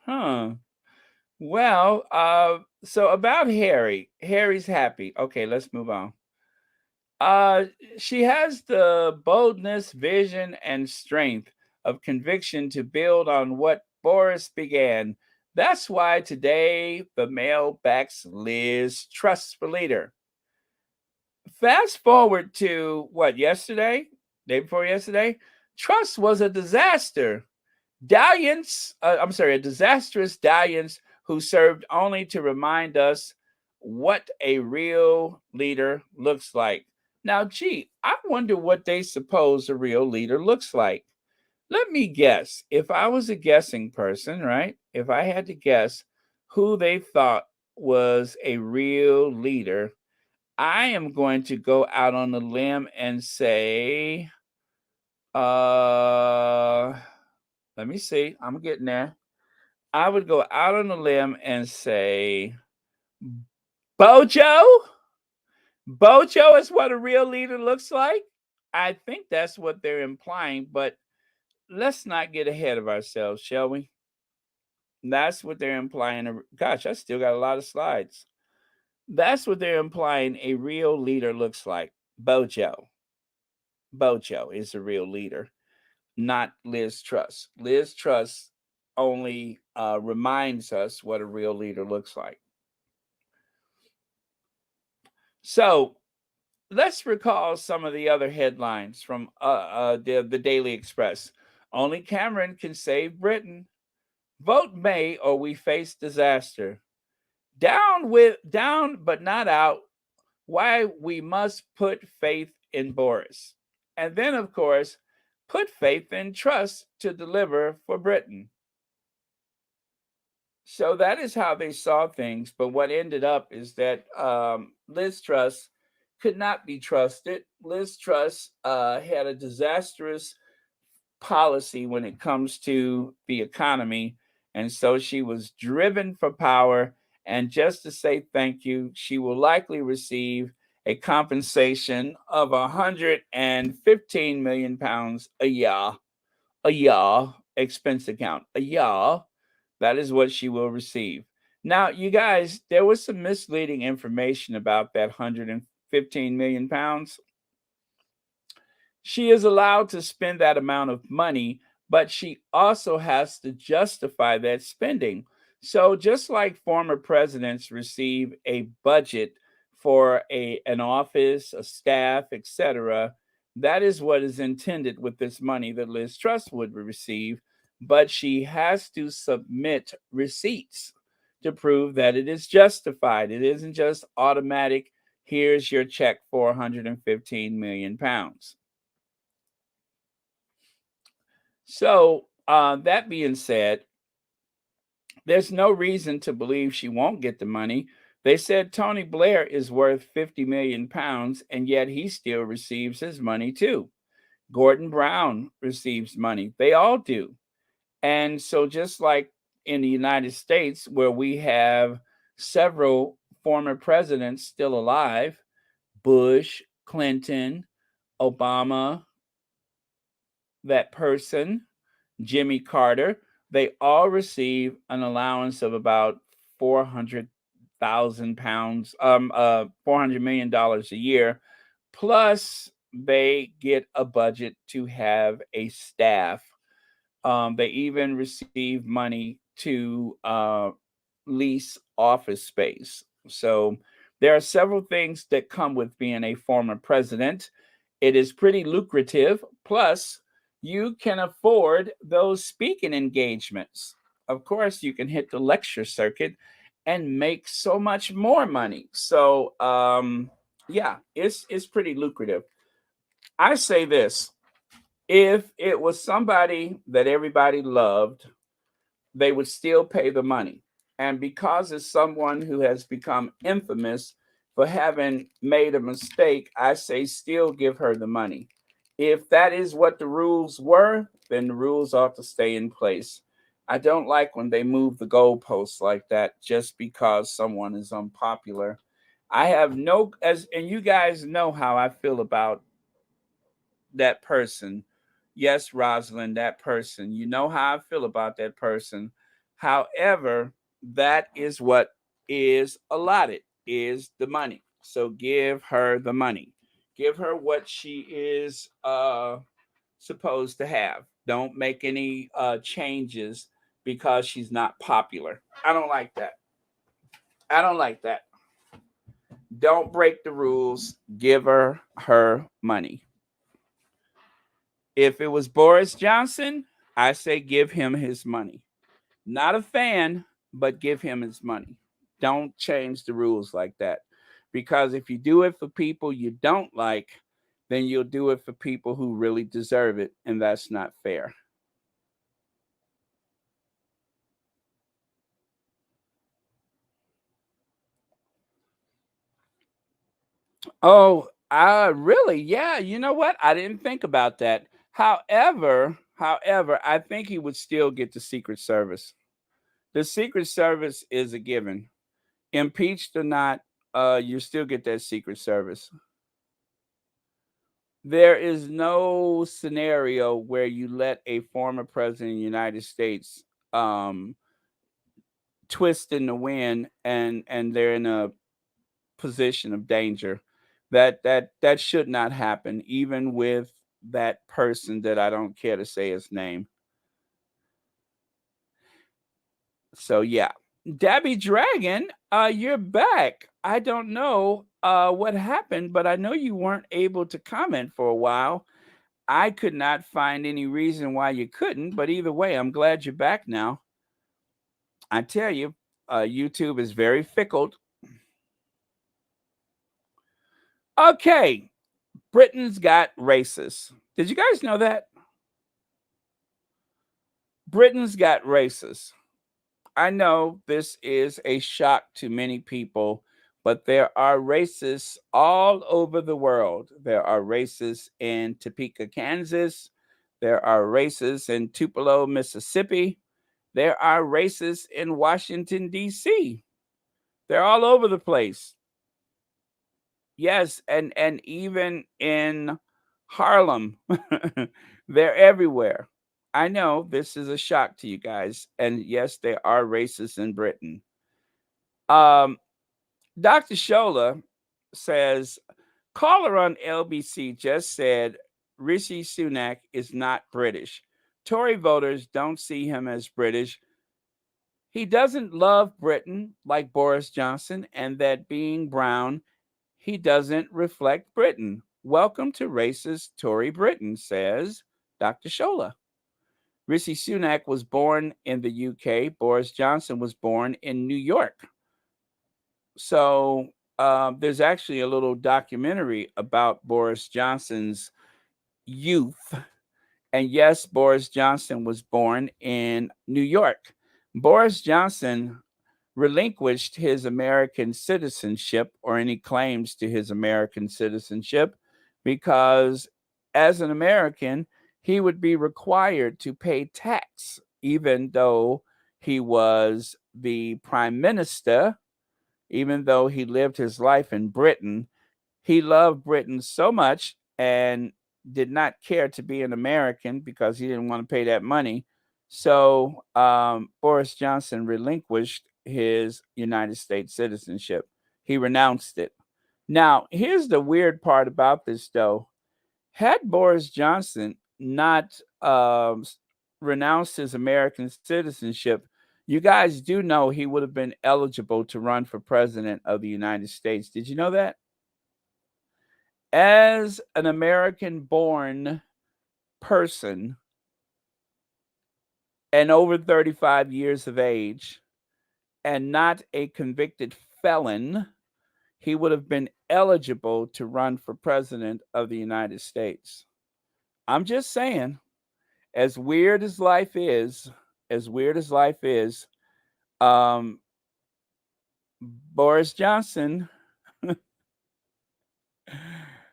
Huh. Well, so about Harry. Harry's happy. Okay, let's move on. Uh, she has the boldness, vision, and strength of conviction to build on what Boris began. That's why today the Mail backs Liz Truss for leader. Fast forward to what, yesterday? Day before yesterday? Truss was a disaster. A disastrous dalliance who served only to remind us what a real leader looks like. Now, gee, I wonder what they suppose a real leader looks like. Let me guess. If I was a guessing person, right? If I had to guess who they thought was a real leader, I am going to go out on a limb and say, uh, let me see. I'm getting there. I would go out on a limb and say Bojo. Bojo is what a real leader looks like. I think that's what they're implying, but let's not get ahead of ourselves, shall we? That's what they're implying. Gosh, I still got a lot of slides. That's what they're implying a real leader looks like. Bojo. Bojo is a real leader, not Liz Truss. Liz Truss only reminds us what a real leader looks like. So let's recall some of the other headlines from the Daily Express. Only Cameron can save Britain. Vote May or we face disaster. Down but not out. Why we must put faith in Boris. And then, of course, put faith and trust to deliver for Britain. So that is how they saw things. But what ended up is that Liz Truss could not be trusted. Liz Truss had a disastrous policy when it comes to the economy. And so she was driven for power. And just to say thank you, she will likely receive a compensation of 115 million pounds a year expense account, a year. That is what she will receive. Now, you guys, there was some misleading information about that 115 million pounds. She is allowed to spend that amount of money, but she also has to justify that spending. So just like former presidents receive a budget for an office, a staff, etc., that is what is intended with this money that Liz Truss would receive, but she has to submit receipts to prove that it is justified. It isn't just automatic, here's your check for 115 million pounds. So, that being said, there's no reason to believe she won't get the money. They said Tony Blair is worth 50 million pounds, and yet he still receives his money too. Gordon Brown receives money. They all do. And so, just like in the United States, where we have several former presidents still alive, Bush, Clinton, Obama, that person, Jimmy Carter, they all receive an allowance of about 400,000 pounds, $400 million a year. Plus, they get a budget to have a staff. They even receive money to lease office space. So there are several things that come with being a former president. It is pretty lucrative. Plus, you can afford those speaking engagements. Of course, you can hit the lecture circuit and make so much more money. So, yeah, it's pretty lucrative. I say this: if it was somebody that everybody loved, they would still pay the money. And because it's someone who has become infamous for having made a mistake, I say still give her the money. If that is what the rules were, then the rules ought to stay in place. I don't like when they move the goalposts like that just because someone is unpopular. I have no, as and you guys know how I feel about that person. Yes, Rosalind, that person. You know how I feel about that person. However, that is what is allotted, is the money. So give her the money. Give her what she is supposed to have. Don't make any changes because she's not popular. I don't like that. I don't like that. Don't break the rules. Give her money. If it was Boris Johnson, I say give him his money. Not a fan, but give him his money. Don't change the rules like that. Because if you do it for people you don't like, then you'll do it for people who really deserve it, and that's not fair. Oh, really? Yeah, you know what? I didn't think about that. However, I think he would still get the Secret Service. The Secret Service is a given. Impeached or not, you still get that Secret Service. There is no scenario where you let a former president of the United States um, twist in the wind and they're in a position of danger. That should not happen, even with that person that I don't care to say his name. So yeah. Debbie Dragon, you're back. I don't know what happened, but I know you weren't able to comment for a while. I could not find any reason why you couldn't, but either way, I'm glad you're back now. I tell you, YouTube is very fickle. Okay, Britain's got racists. Did you guys know that? Britain's got racists. I know this is a shock to many people, but there are racists all over the world. There are racists in Topeka, Kansas. There are racists in Tupelo, Mississippi. There are racists in Washington, D.C. They're all over the place. Yes, and even in Harlem. They're everywhere. I know this is a shock to you guys. And yes, there are racists in Britain. Um, Dr. Shola says, caller on LBC just said Rishi Sunak is not British. Tory voters don't see him as British. He doesn't love Britain like Boris Johnson, and that being brown, he doesn't reflect Britain. Welcome to racist Tory Britain, says Dr. Shola. Rishi Sunak was born in the UK. Boris Johnson was born in New York. So there's actually a little documentary about Boris Johnson's youth. And yes, Boris Johnson was born in New York. Boris Johnson relinquished his American citizenship or any claims to his American citizenship because as an American, he would be required to pay tax, even though he was the prime minister, even though he lived his life in Britain. He loved Britain so much and did not care to be an American because he didn't want to pay that money. So Boris Johnson relinquished his United States citizenship. He renounced it. Now, here's the weird part about this, though. Had Boris Johnson not renounced his American citizenship, you guys do know he would have been eligible to run for president of the United States. Did you know that? As an American born person and over 35 years of age and not a convicted felon, he would have been eligible to run for president of the United States. I'm just saying, as weird as life is, as weird as life is, um, Boris Johnson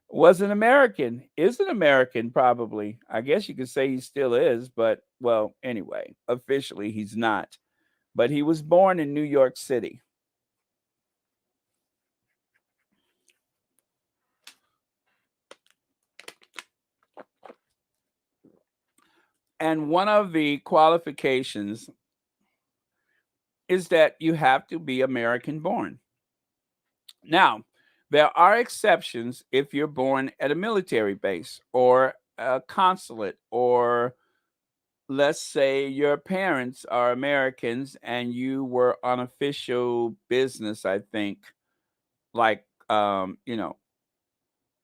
was an American, is an American, probably. I guess you could say he still is, but well, anyway, officially he's not. But he was born in New York City. And one of the qualifications is that you have to be American born. Now, there are exceptions if you're born at a military base or a consulate, or let's say your parents are Americans and you were on official business, I think, like,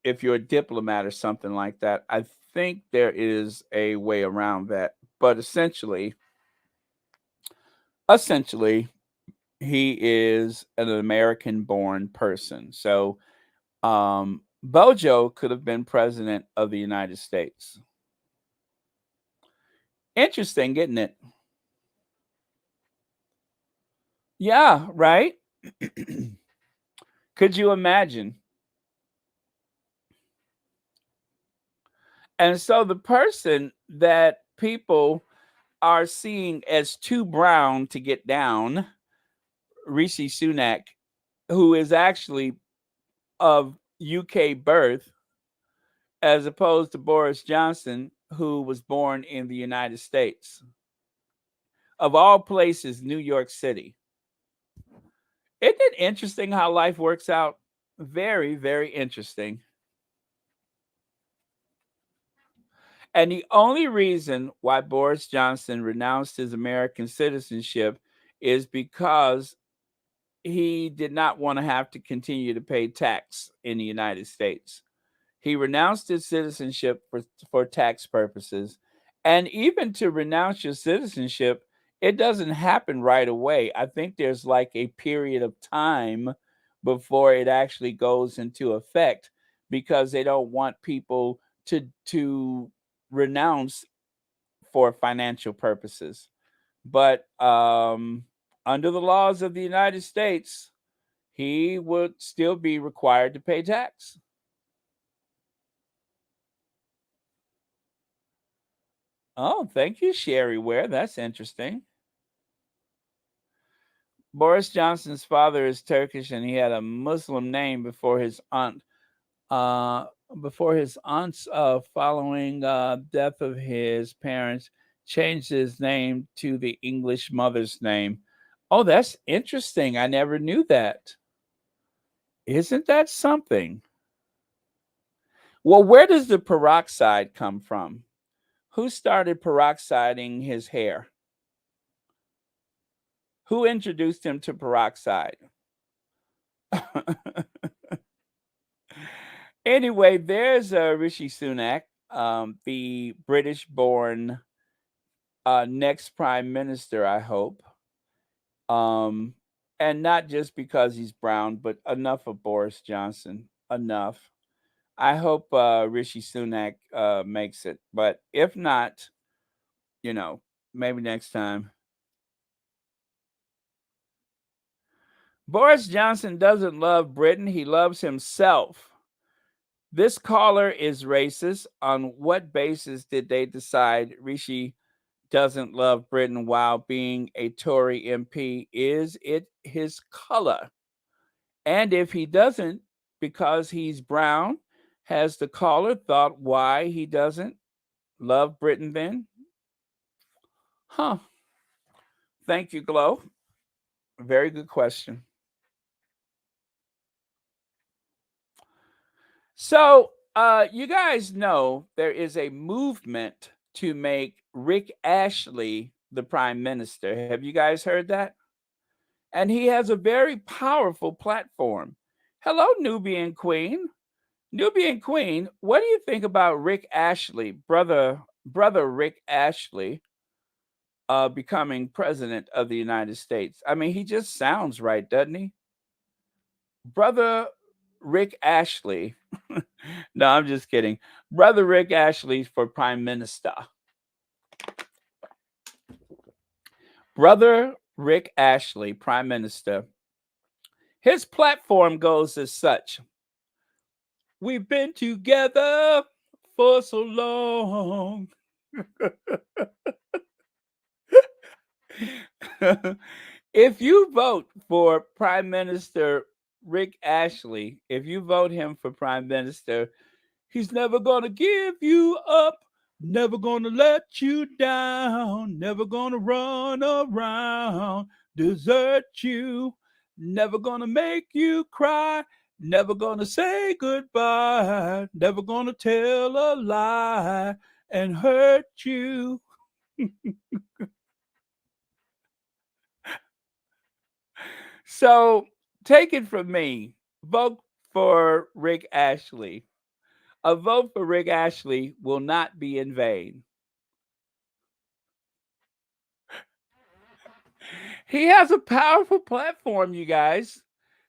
if you're a diplomat or something like that. I think there is a way around that. But essentially, he is an American born person. So Bojo could have been president of the United States. Interesting, isn't it? Yeah, right? Could you imagine? And so the person that people are seeing as too brown to get down, Rishi Sunak, who is actually of UK birth, as opposed to Boris Johnson, who was born in the United States. Of all places, New York City. Isn't it interesting how life works out? Very, very interesting. And the only reason why Boris Johnson renounced his American citizenship is because he did not want to have to continue to pay tax in the United States. He renounced his citizenship for tax purposes. And even to renounce your citizenship it doesn't happen right away. I think there's like a period of time before it actually goes into effect because they don't want people to renounce for financial purposes. But under the laws of the United States, he would still be required to pay tax. Oh, thank you, Sherry Ware. That's interesting. Boris Johnson's father is Turkish and he had a Muslim name uh, before his aunt's following death of his parents changed his name to the English mother's name. Oh, that's interesting. I never knew that. Isn't that something? Well, where does the peroxide come from? Who started peroxiding his hair? Who introduced him to peroxide? Anyway, there's Rishi Sunak, the British born next prime minister, I hope. Um, and not just because he's brown, but enough of Boris Johnson. Enough. I hope Rishi Sunak makes it. But if not, you know, maybe next time. Boris Johnson doesn't love Britain, he loves himself. This caller is racist. On what basis did they decide Rishi doesn't love Britain while being a Tory MP? Is it his color? And if he doesn't, because he's brown, has the caller thought why he doesn't love Britain then? Huh. Thank you, Glow. Very good question. So, you guys know there is a movement to make Rick Ashley the prime minister. Have you guys heard that? And he has a very powerful platform. Hello, Nubian Queen. Nubian Queen, what do you think about Rick Ashley, brother Rick Ashley, becoming president of the United States? I mean, he just sounds right, doesn't he? Brother Rick Ashley. No, I'm just kidding. Brother Rick Ashley for prime minister. Brother Rick Ashley, prime minister. His platform goes as such: we've been together for so long. If you vote for Prime Minister Rick Ashley, if you vote him for Prime Minister, he's never going to give you up, never going to let you down, never going to run around, desert you, never going to make you cry, never going to say goodbye, never going to tell a lie and hurt you. So take it from me. Vote for Rick Ashley. A vote for Rick Ashley will not be in vain. He has a powerful platform, you guys.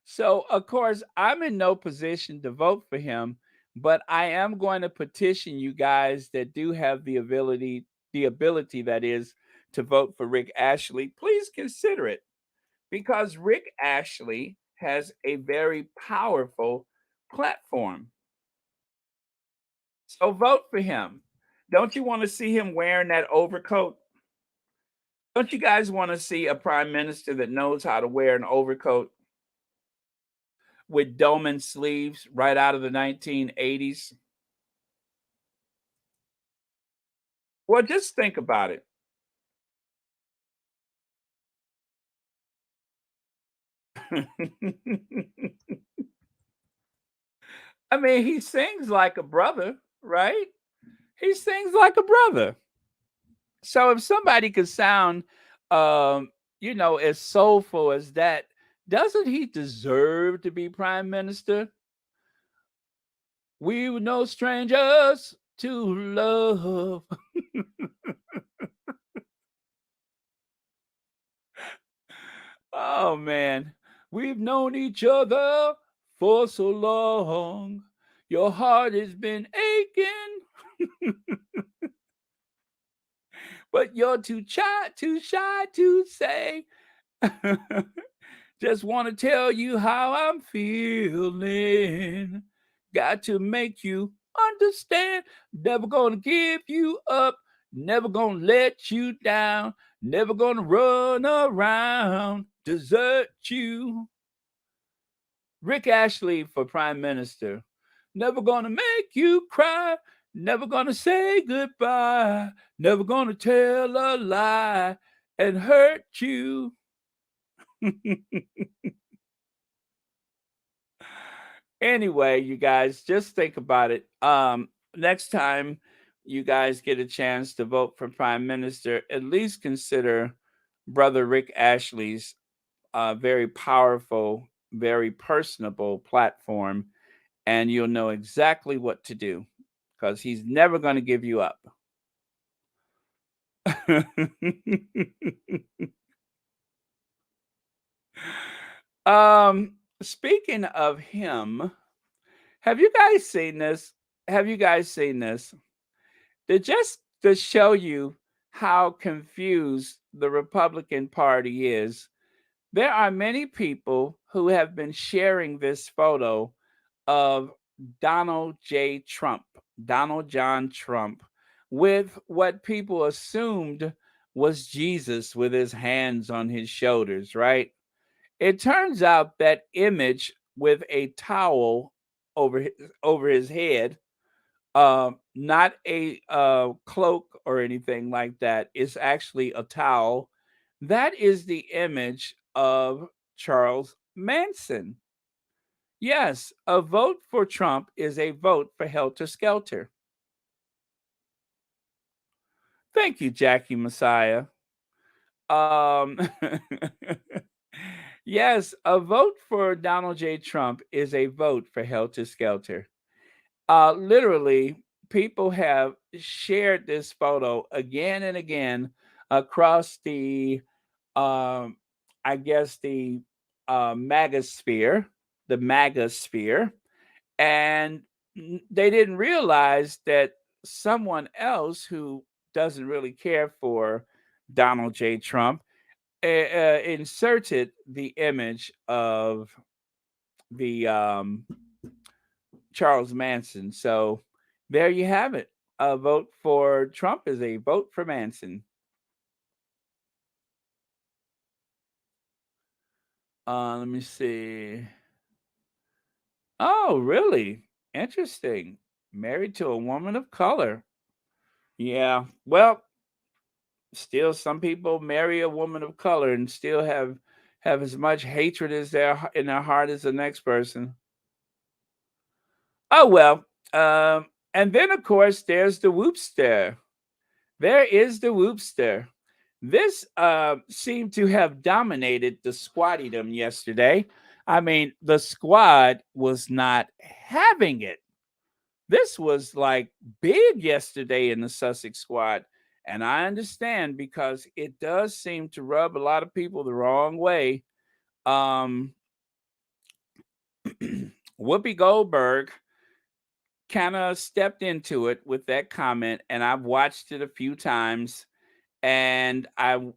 So, of course, I'm in no position to vote for him, but I am going to petition you guys that do have the ability that is to vote for Rick Ashley. Please consider it because Rick Ashley has a very powerful platform. So vote for him. Don't you want to see him wearing that overcoat? Don't you guys want to see a prime minister that knows how to wear an overcoat with dome sleeves right out of the 1980s? Well, just think about it. I mean, he sings like a brother, right? He sings like a brother. So if somebody could sound, um, as soulful as that, doesn't he deserve to be prime minister? We were no strangers to love. Oh man, we've known each other for so long. Your heart has been aching, but you're too shy to say. Just want to tell you how I'm feeling. Got to make you understand. Never gonna give you up. Never gonna let you down. Never gonna run around, desert you. Rick Ashley for Prime Minister. Never gonna make you cry. Never gonna say goodbye. Never gonna tell a lie and hurt you. Anyway, you guys, just think about it. Next time you guys get a chance to vote for Prime Minister, at least consider Brother Rick Ashley's very powerful, very personable platform, and you'll know exactly what to do because he's never going to give you up. Speaking of him, have you guys seen this? Have you guys seen this? Just to show you how confused the Republican Party is, there are many people who have been sharing this photo of Donald J. Trump, Donald John Trump, with what people assumed was Jesus with his hands on his shoulders, right? It turns out that image with a towel over his head, not a cloak or anything like that. It's actually a towel. That is the image of Charles Manson. Yes, a vote for Trump is a vote for Helter Skelter. Thank you, Jackie Messiah. Um, yes, a vote for Donald J. Trump is a vote for Helter Skelter. Literally, people have shared this photo again and again across um, I guess, the MAGA sphere, and they didn't realize that someone else who doesn't really care for Donald J. Trump inserted the image of the Charles Manson. So there you have it. A vote for Trump is a vote for Manson. Let me see. Oh, really? Interesting. Married to a woman of color. Yeah. Well, still some people marry a woman of color and still have as much hatred as in their heart as the next person. Oh well. And then of course there's the whoopster. There is the whoopster. This seemed to have dominated the squattydom yesterday. I mean, the squad was not having it. This was like big yesterday in the Sussex squad. And I understand because it does seem to rub a lot of people the wrong way. Um, Whoopi Goldberg kind of stepped into it with that comment, and I've watched it a few times, and I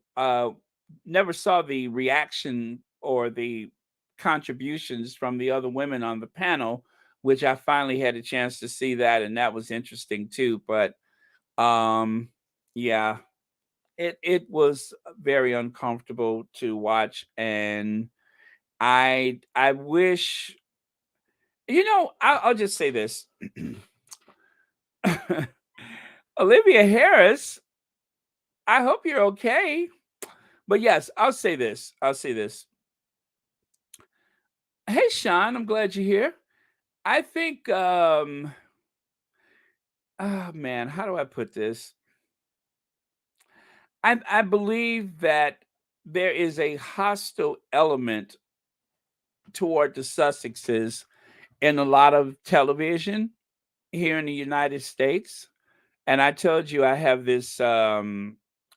never saw the reaction or the contributions from the other women on the panel, which I finally had a chance to see that, and that was interesting too. But um, yeah, it was very uncomfortable to watch, and I wish, I'll just say this. Olivia Harris, I hope you're okay. But yes, I'll say this. I'll say this. Hey Sean, I'm glad you're here. I think oh man, how do I put this? I believe that there is a hostile element toward the Sussexes in a lot of television here in the United States. And I told you I have this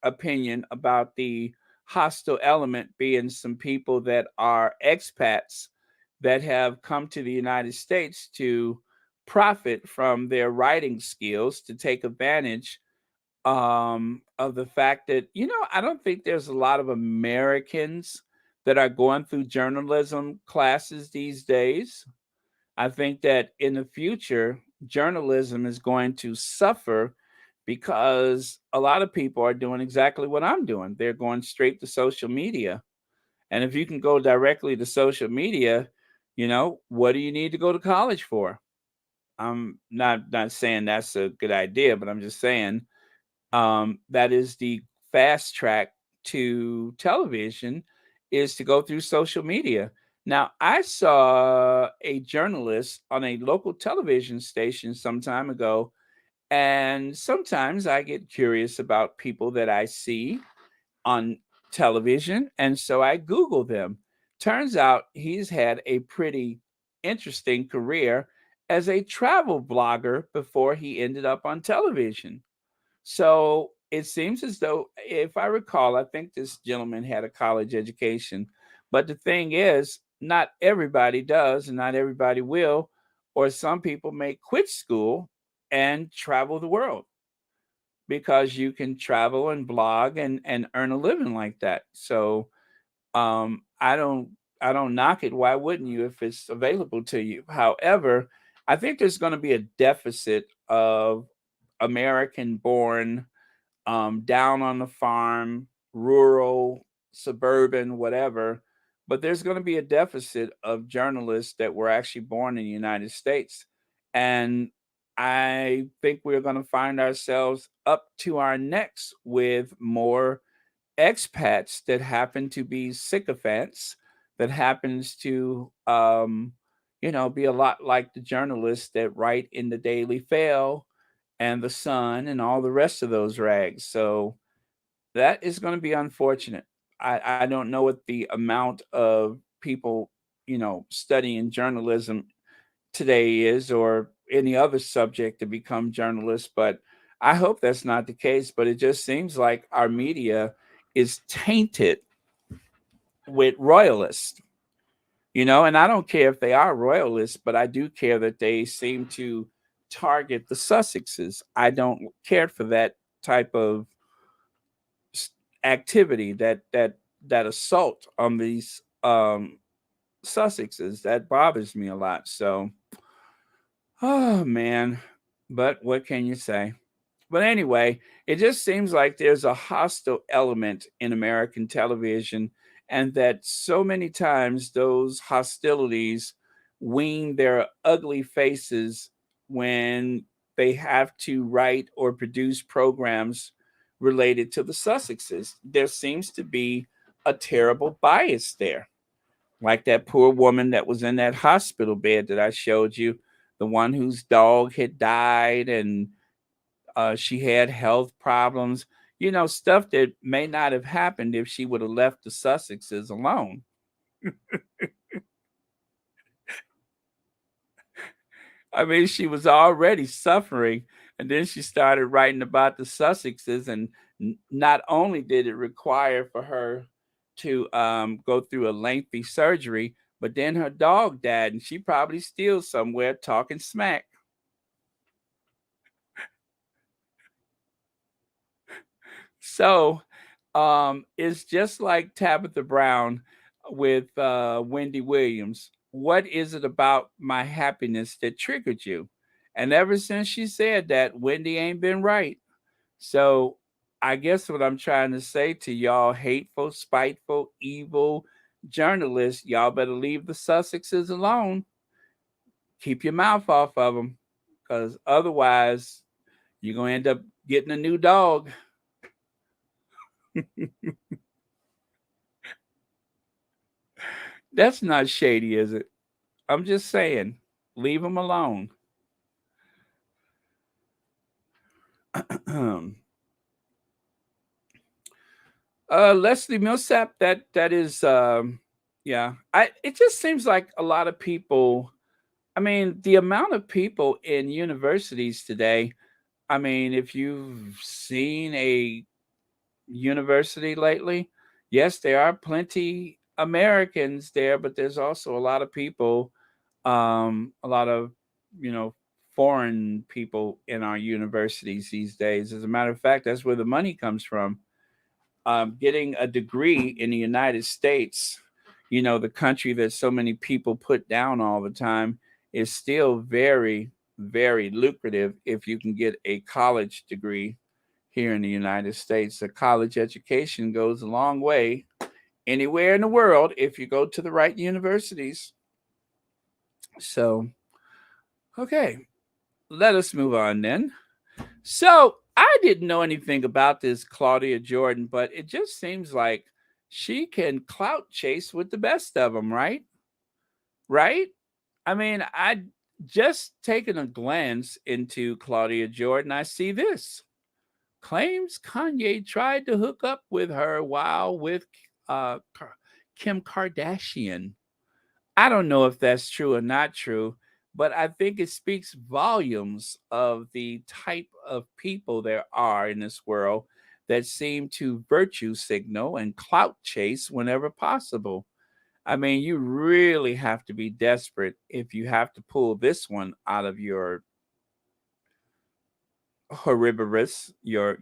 opinion about the hostile element being some people that are expats that have come to the United States to profit from their writing skills to take advantage of the fact that, I don't think there's a lot of Americans that are going through journalism classes these days. I think that in the future, journalism is going to suffer because a lot of people are doing exactly what I'm doing. They're going straight to social media. And if you can go directly to social media, what do you need to go to college for? I'm not saying that's a good idea, but I'm just saying that is the fast track to television is to go through social media. Now, I saw a journalist on a local television station some time ago, and sometimes I get curious about people that I see on television, and so I Google them. Turns out he's had a pretty interesting career as a travel blogger before he ended up on television. So it seems as though, if I recall, I think this gentleman had a college education. But the thing is, not everybody does, and not everybody will, or some people may quit school and travel the world because you can travel and blog and earn a living like that. So I don't knock it. Why wouldn't you if it's available to you? However, I think there's going to be a deficit of American born, down on the farm, rural, suburban, whatever. But there's going to be a deficit of journalists that were actually born in the United States. And I think we're going to find ourselves up to our necks with more expats that happen to be sycophants, that happens to, be a lot like the journalists that write in the Daily Fail and the Sun and all the rest of those rags. So that is going to be unfortunate. I don't know what the amount of people, studying journalism today is, or any other subject to become journalists, but I hope that's not the case. But it just seems like our media is tainted with royalists, and I don't care if they are royalists, but I do care that they seem to target the Sussexes. I don't care for that type of s- activity, that assault on these Sussexes. That bothers me a lot. So, oh man, but what can you say? But anyway, it just seems like there's a hostile element in American television, and that so many times those hostilities wean their ugly faces when they have to write or produce programs related to the Sussexes. There seems to be a terrible bias there. Like that poor woman that was in that hospital bed that I showed you, the one whose dog had died, and she had health problems, stuff that may not have happened if she would have left the Sussexes alone. I mean, she was already suffering, and then she started writing about the Sussexes, and not only did it require for her to go through a lengthy surgery, but then her dog died, and she probably still somewhere talking smack. So, it's just like Tabitha Brown with Wendy Williams. What is it about my happiness that triggered you? And ever since she said that, Wendy ain't been right. So, I guess what I'm trying to say to y'all hateful, spiteful, evil journalists, y'all better leave the Sussexes alone. Keep your mouth off of them, because otherwise, you're going to end up getting a new dog. That's not shady, is it? I'm just saying, leave them alone. Leslie Millsap, that is, yeah. It just seems like a lot of people. I mean, the amount of people in universities today. If you've seen a university lately, yes, there are plenty Americans there, but there's also a lot of people, a lot of, you know, foreign people in our universities these days. As a matter of fact, that's where the money comes from. Getting a degree in the United States, you know, the country that so many people put down all the time, is still very, very lucrative if you can get a college degree here in the United States. A college education goes a long way anywhere in the world if you go to the right universities. So, okay, let us move on then. So, I didn't know anything about this Claudia Jordan, but it just seems like she can clout chase with the best of them, right? Right? I mean, I just taken a glance into Claudia Jordan. I see this. Claims Kanye tried to hook up with her while with Kim Kardashian. I don't know if that's true or not true, but I think it speaks volumes of the type of people there are in this world that seem to virtue signal and clout chase whenever possible. I mean, you really have to be desperate if you have to pull this one out of your herbivorous, your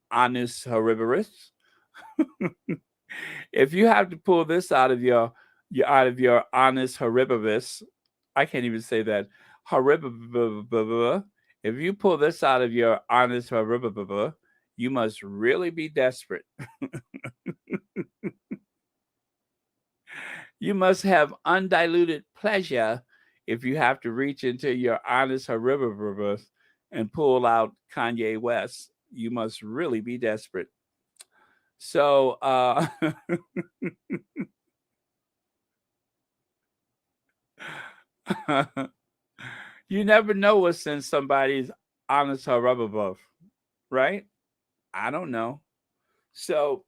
honest herbivorous. If you have to pull this out of your honest herbivorous, I can't even say that. Herbivorous. If you pull this out of your honest herbivorous, you must really be desperate. You must have undiluted pleasure if you have to reach into your honest herbivorous and pull out Kanye West. You must really be desperate. So, you never know what's in somebody's honest herbivorous, right? I don't know. So,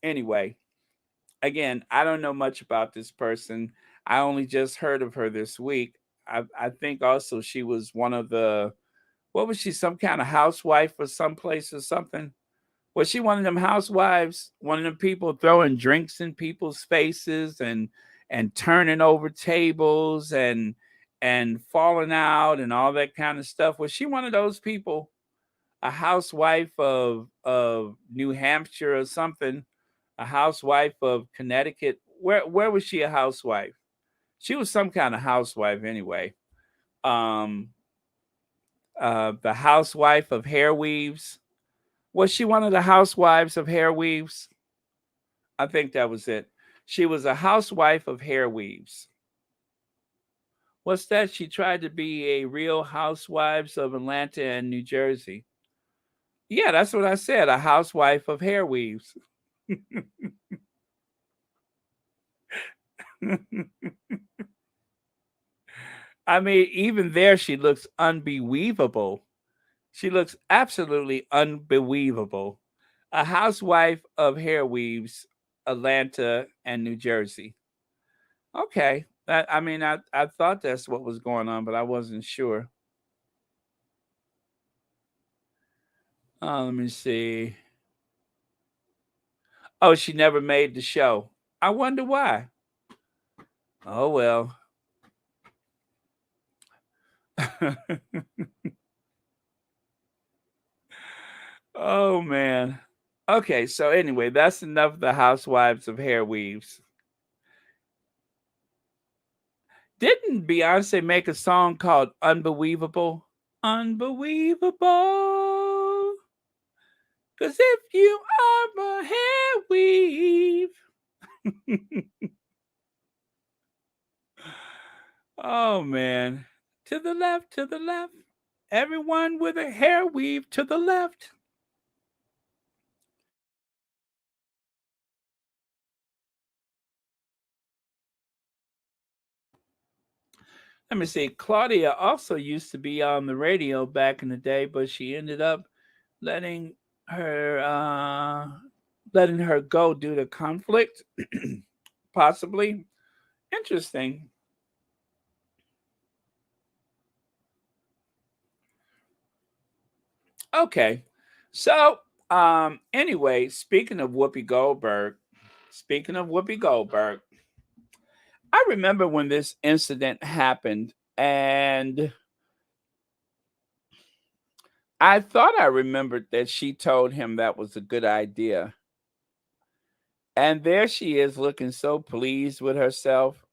anyway, again, I don't know much about this person. I only just heard of her this week. I think also she was one of the, what was she, some kind of housewife or someplace or something? Was she one of them housewives, one of them people throwing drinks in people's faces and turning over tables and falling out and all that kind of stuff? Was she one of those people? A housewife of New Hampshire or something? A housewife of Connecticut? Where was she a housewife? She was some kind of housewife anyway. Um, the housewife of hair weaves. Was she one of the housewives of hair weaves? I think that was it. She was a housewife of hair weaves. What's that? She tried to be a real housewives of Atlanta and New Jersey. Yeah, that's what I said. A housewife of hair weaves. I mean, even there, she looks unbelievable. She looks absolutely unbelievable. A housewife of hair weaves, Atlanta and New Jersey. Okay. I mean, I thought that's what was going on, but I wasn't sure. Let me see. Oh, she never made the show. I wonder why. Oh, well. Oh, man. Okay, so anyway, that's enough of the housewives of hair weaves. Didn't Beyonce make a song called Unbelievable? Unbelievable. Cause if you are a hair weave. Oh man. To the left, to the left. Everyone with a hair weave to the left. Let me see. Claudia also used to be on the radio back in the day, but she ended up letting her letting her go due to conflict. Possibly. Interesting. Okay. So Anyway, speaking of Whoopi Goldberg, I remember when this incident happened, and I thought I remembered that she told him that was a good idea. And there she is looking so pleased with herself,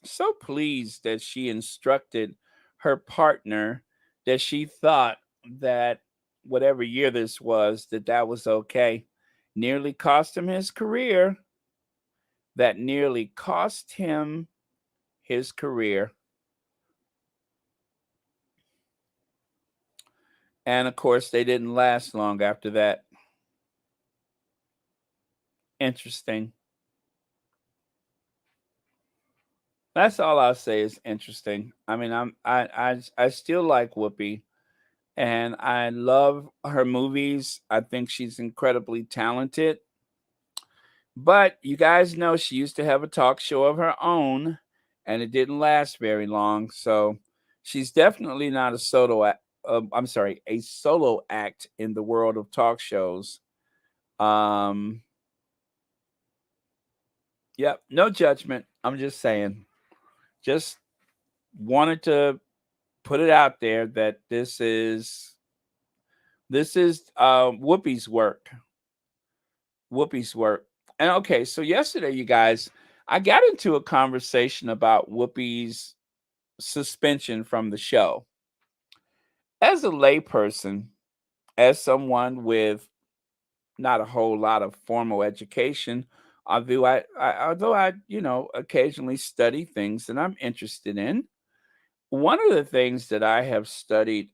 so pleased that she instructed her partner that she thought that whatever year this was, that that was okay. Nearly cost him his career. That nearly cost him his career. And of course, they didn't last long after that. Interesting. That's all I'll say is interesting. I mean, I still like Whoopi, and I love her movies. I think she's incredibly talented. But you guys know she used to have a talk show of her own, and it didn't last very long. So she's definitely not a solo. I'm sorry, a solo act in the world of talk shows. Um, yep, no judgment. I'm just saying. Just wanted to put it out there that this is Whoopi's work. Whoopi's work. And okay, so yesterday, you guys, I got into a conversation about Whoopi's suspension from the show. As a layperson, as someone with not a whole lot of formal education, although I occasionally study things that I'm interested in. One of the things that I have studied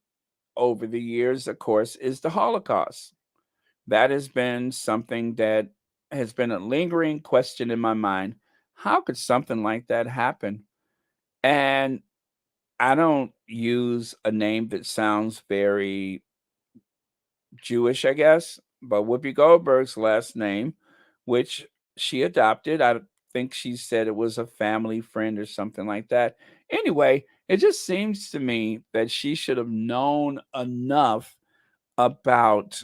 over the years, of course, is the Holocaust. That has been something that has been a lingering question in my mind. How could something like that happen? And I don't use a name that sounds very Jewish, I guess, but Whoopi Goldberg's last name, which she adopted, I think she said it was a family friend or something like that. Anyway, it just seems to me that she should have known enough about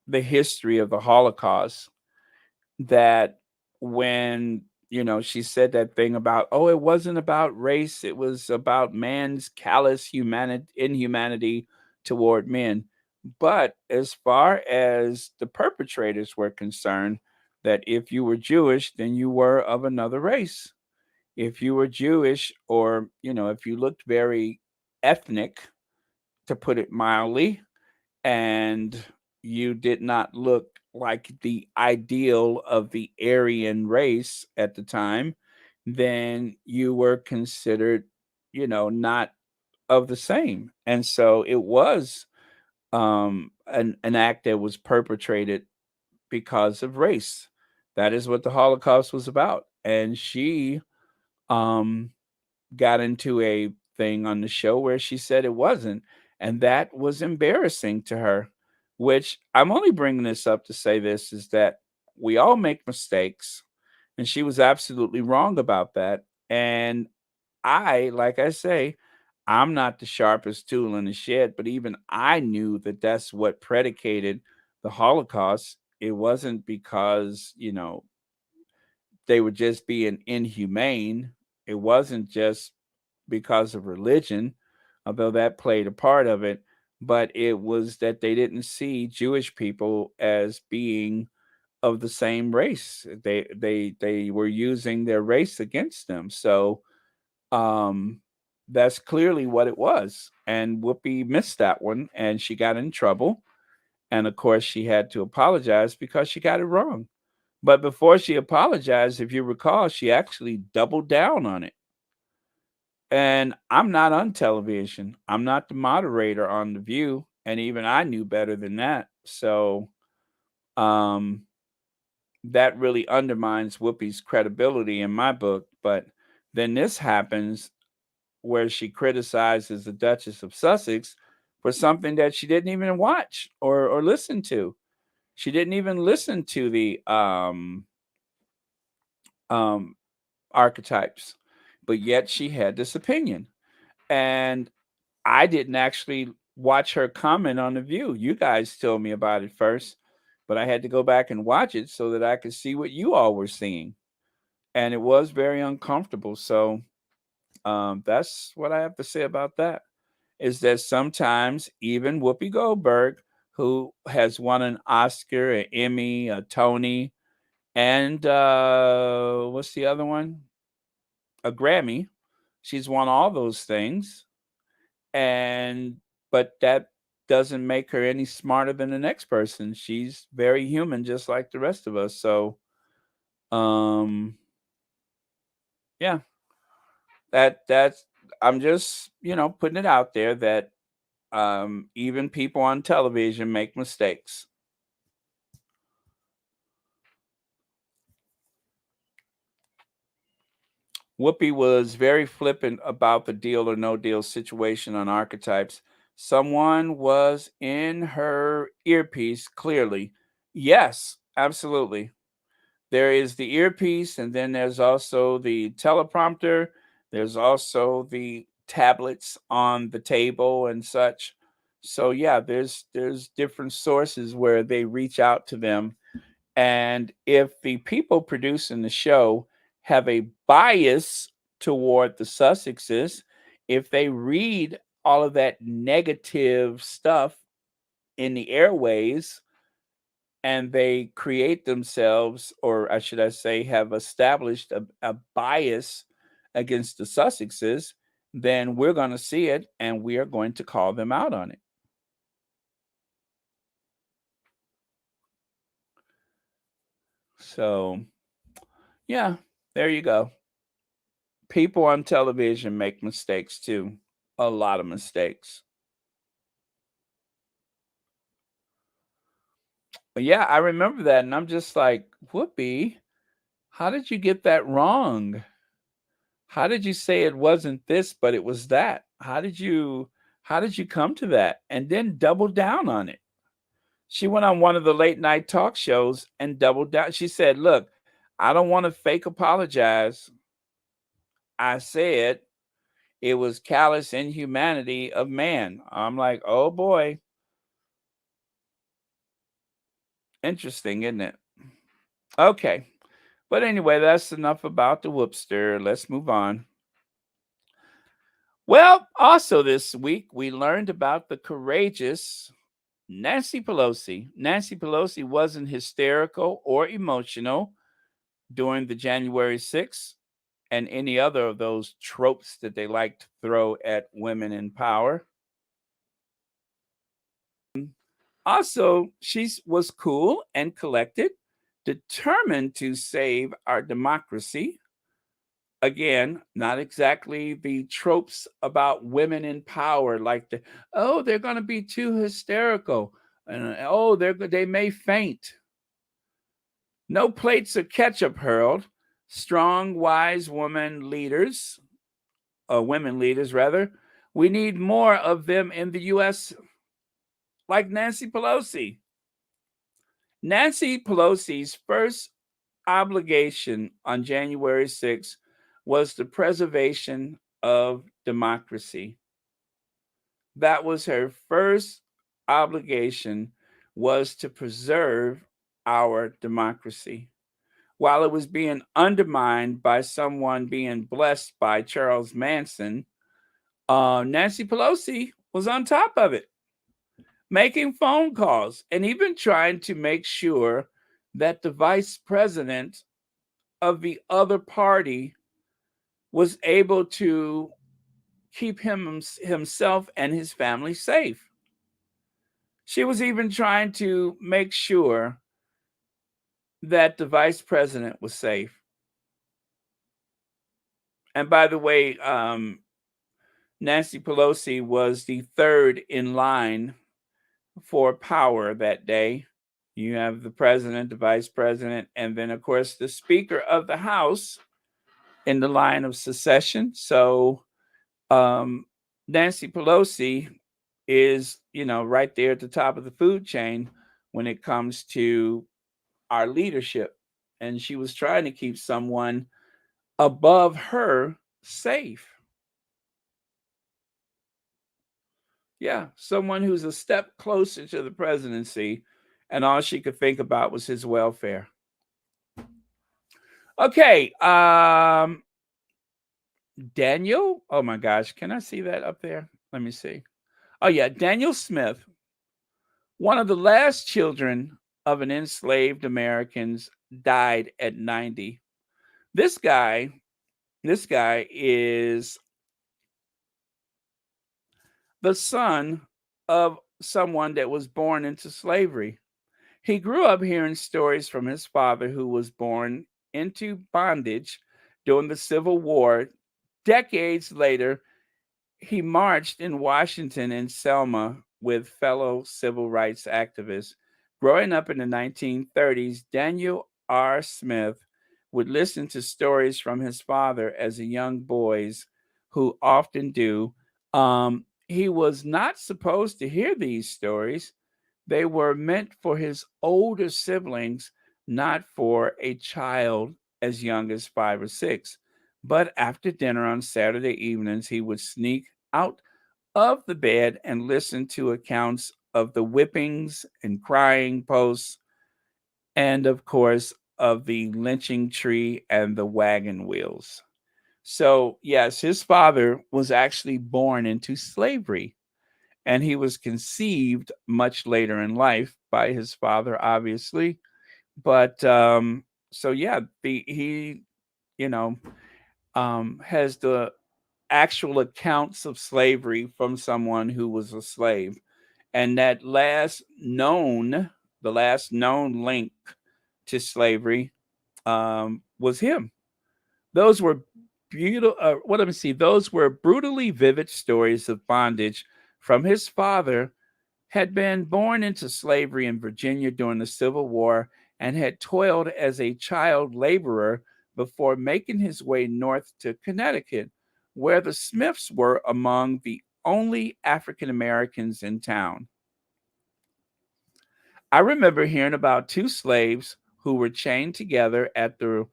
the history of the Holocaust that when she said that thing about, oh, it wasn't about race, it was about man's callous inhumanity toward men. But as far as the perpetrators were concerned, that if you were Jewish, then you were of another race. If you were Jewish, or if you looked very ethnic, to put it mildly, and you did not look like the ideal of the Aryan race at the time, then you were considered, not of the same. And so it was an act that was perpetrated because of race. That is what the Holocaust was about. And she um, got into a thing on the show where she said it wasn't. And that was embarrassing to her, which I'm only bringing this up to say this is that we all make mistakes. And she was absolutely wrong about that. And like I say, I'm not the sharpest tool in the shed, but even I knew that that's what predicated the Holocaust. It wasn't because, they were just being inhumane. It wasn't just because of religion, although that played a part of it, but it was that they didn't see Jewish people as being of the same race. They were using their race against them. So um that's clearly what it was. And Whoopi missed that one, and she got in trouble. And of course she had to apologize because she got it wrong. But before she apologized, if you recall, she actually doubled down on it. And I'm not on television. I'm not the moderator on The View. And even I knew better than that. So um, that really undermines Whoopi's credibility in my book. But then this happens where she criticizes the Duchess of Sussex for something that she didn't even watch or listen to. She didn't even listen to the um, archetypes, but yet she had this opinion. And I didn't actually watch her comment on The View. You guys told me about it first. but I had to go back and watch it so that I could see what you all were seeing, and it was very uncomfortable. So that's what I have to say about that. Is that sometimes even Whoopi Goldberg, who has won an Oscar, an Emmy, a Tony, and what's the other one? A Grammy. She's won all those things, and but that doesn't make her any smarter than the next person. She's very human, just like the rest of us. So, um, yeah, that's I'm just putting it out there that even people on television make mistakes. Whoopi was very flippant about the deal or no deal situation on Archetypes. Someone was in her earpiece, clearly. Yes, absolutely. There is the earpiece, and then there's also the teleprompter. There's also the tablets on the table and such. So yeah, there's different sources where they reach out to them, and if the people producing the show have a bias toward the Sussexes, if they read all of that negative stuff in the airways and they create themselves, or I should I say, have established a bias against the Sussexes, then we're going to see it and we are going to call them out on it. So, yeah, there you go. People on television make mistakes too. A lot of mistakes. But yeah, I remember that and I'm just like, Whoopi, how did you get that wrong? How did you say it wasn't this, but it was that? How did you come to that? And then double down on it. She went on one of the late night talk shows and doubled down. She said, look, I don't want to fake apologize. I said it was callous inhumanity of man. I'm like, oh boy. Interesting, isn't it? Okay. But anyway, that's enough about the whoopster. Let's move on. Well, also this week, we learned about the courageous Nancy Pelosi. Nancy Pelosi wasn't hysterical or emotional during the January 6th and any other of those tropes that they like to throw at women in power. Also, she was cool and collected, determined to save our democracy. Again, not exactly the tropes about women in power, like they're going to be too hysterical, and they may faint. No plates of ketchup hurled. Strong, wise women leaders, women leaders rather. We need more of them in the U.S., like Nancy Pelosi. Nancy Pelosi's first obligation on January 6th was the preservation of democracy. That was her first obligation, was to preserve our democracy. While it was being undermined by someone being blessed by Charles Manson, Nancy Pelosi was on top of it, making phone calls and even trying to make sure that the vice president of the other party was able to keep himself and his family safe. She was even trying to make sure that the vice president was safe. And by the way, Nancy Pelosi was the third in line for power that day. You have the president, the vice president, and then, of course, the Speaker of the House in the line of succession. So Nancy Pelosi is, right there at the top of the food chain when it comes to our leadership. And she was trying to keep someone above her safe. Yeah, someone who's a step closer to the presidency and all she could think about was his welfare. Okay, Daniel. Oh my gosh, can I see that up there? Let me see. Oh yeah, Daniel Smith, one of the last children of an enslaved Americans, died at 90. This guy, this guy is the son of someone that was born into slavery. He grew up hearing stories from his father, who was born into bondage during the Civil War. Decades later, he marched in Washington and Selma with fellow civil rights activists. Growing up in the 1930s, Daniel R. Smith would listen to stories from his father as a young boys who often do. He was not supposed to hear these stories. They were meant for his older siblings, not for a child as young as 5 or 6. But after dinner on Saturday evenings, he would sneak out of the bed and listen to accounts of the whippings and crying posts, and of course, of the lynching tree and the wagon wheels. So, yes, his father was actually born into slavery, and he was conceived much later in life by his father, obviously. But so yeah, he you know has the actual accounts of slavery from someone who was a slave, and that the last known link to slavery was him. Those were beautiful. What let me see. Those were brutally vivid stories of bondage from his father. Had been born into slavery in Virginia during the Civil War and had toiled as a child laborer before making his way north to Connecticut, where the Smiths were among the only African Americans in town. I remember hearing about two slaves who were chained together at the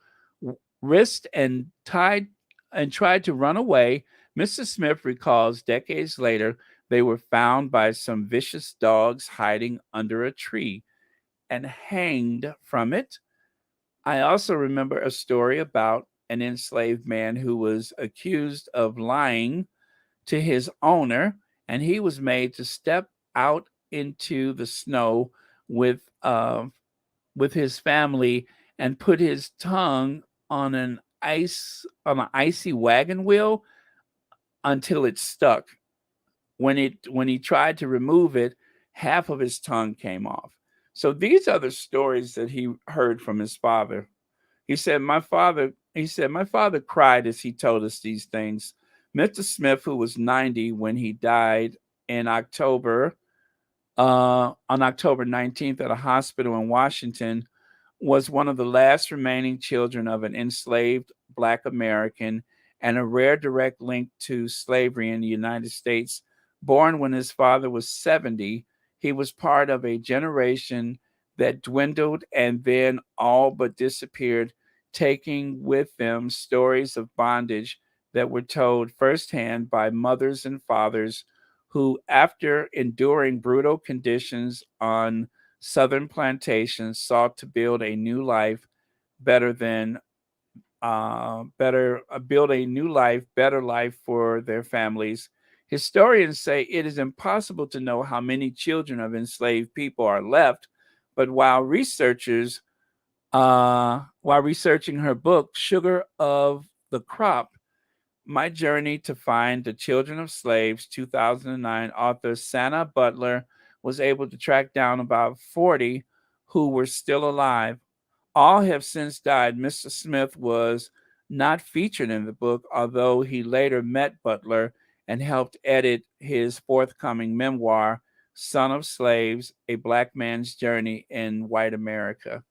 wrist and tied and tried to run away. Mr. Smith recalls decades later they were found by some vicious dogs hiding under a tree and hanged from it. I also remember a story about an enslaved man who was accused of lying to his owner, and he was made to step out into the snow with uh, with his family and put his tongue on an icy wagon wheel until it stuck. When he tried to remove it, half of his tongue came off. So these are the stories that he heard from his father. My father cried as he told us these things. Mr. Smith, who was 90 when he died in October, on October 19th at a hospital in Washington, was one of the last remaining children of an enslaved Black American and a rare direct link to slavery in the United States. Born when his father was 70, he was part of a generation that dwindled and then all but disappeared, taking with them stories of bondage that were told firsthand by mothers and fathers who, after enduring brutal conditions on southern plantations, sought to build a new life better than better build a new life, better life for their families. Historians say it is impossible to know how many children of enslaved people are left, but while researching her book, Sugar of the Crop, My Journey to Find the Children of Slaves, 2009, author Sana Butler was able to track down about 40 who were still alive. All have since died. Mr. Smith was not featured in the book, although he later met Butler and helped edit his forthcoming memoir, Son of Slaves: A Black Man's Journey in White America.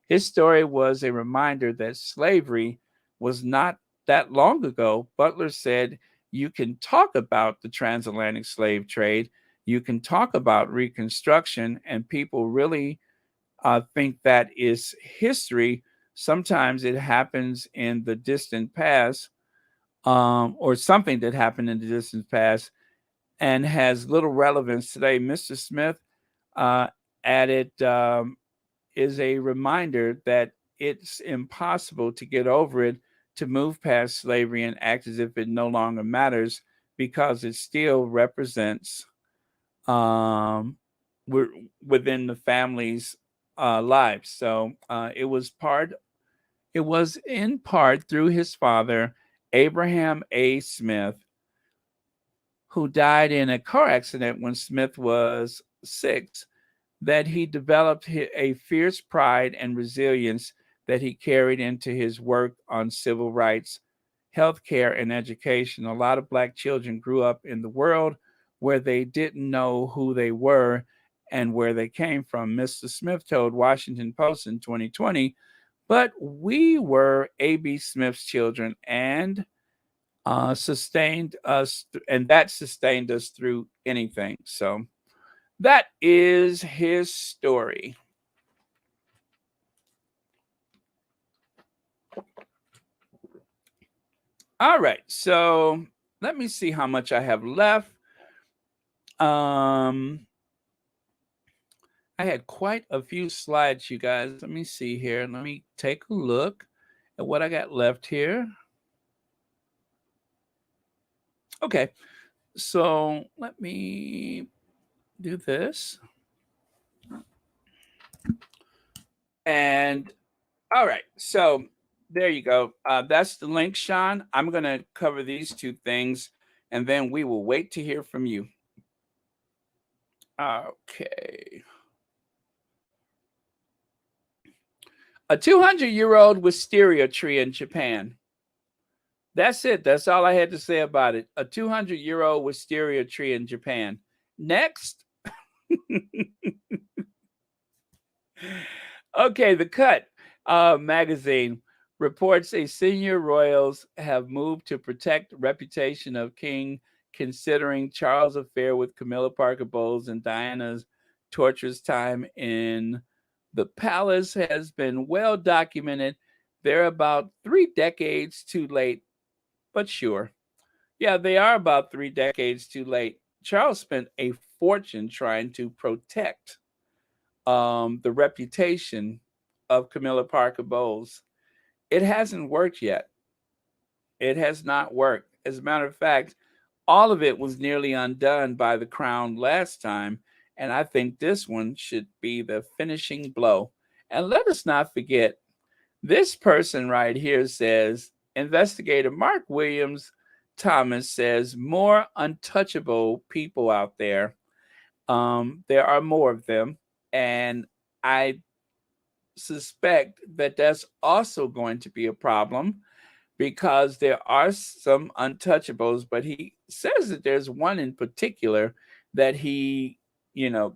His story was a reminder that slavery was not that long ago. Butler said, "You can talk about the transatlantic slave trade, you can talk about Reconstruction, and people really think that is history. Sometimes it happens in the distant past, or something that happened in the distant past and has little relevance today." Mr. Smith, uh, at it is a reminder that it's impossible to get over it, to move past slavery and act as if it no longer matters, because it still represents um, we're within the family's lives. So it was in part through his father, Abraham A. Smith, who died in a car accident when Smith was 6, that he developed a fierce pride and resilience that he carried into his work on civil rights, healthcare, and education. A lot of Black children grew up in the world where they didn't know who they were and where they came from. Mr. Smith told Washington Post in 2020, but we were A.B. Smith's children, and sustained us, and that sustained us through anything. So that is his story. All right, so let me see how much I have left. I had quite a few slides, you guys. Let me see here. Let me take a look at what I got left here. Okay, so let me do this. And all right, so there you go. That's the link, Sean. I'm going to cover these two things, and then we will wait to hear from you. Okay. A 200-year-old wisteria tree in Japan. That's it. That's all I had to say about it. A 200-year-old wisteria tree in Japan. Next. Okay, The Cut magazine reports a senior royals have moved to protect reputation of King, considering Charles' affair with Camilla Parker Bowles and Diana's torturous time in the palace has been well documented. They're about 3 decades too late, but sure. Yeah, they are about 3 decades too late. Charles spent a fortune trying to protect the reputation of Camilla Parker Bowles. It hasn't worked yet. It has not worked. As a matter of fact, all of it was nearly undone by the Crown last time, and I think this one should be the finishing blow. And let us not forget, this person right here says, investigator Mark Williams Thomas says, more untouchable people out there. There are more of them, and I suspect that that's also going to be a problem, because there are some untouchables, but he says that there's one in particular that he,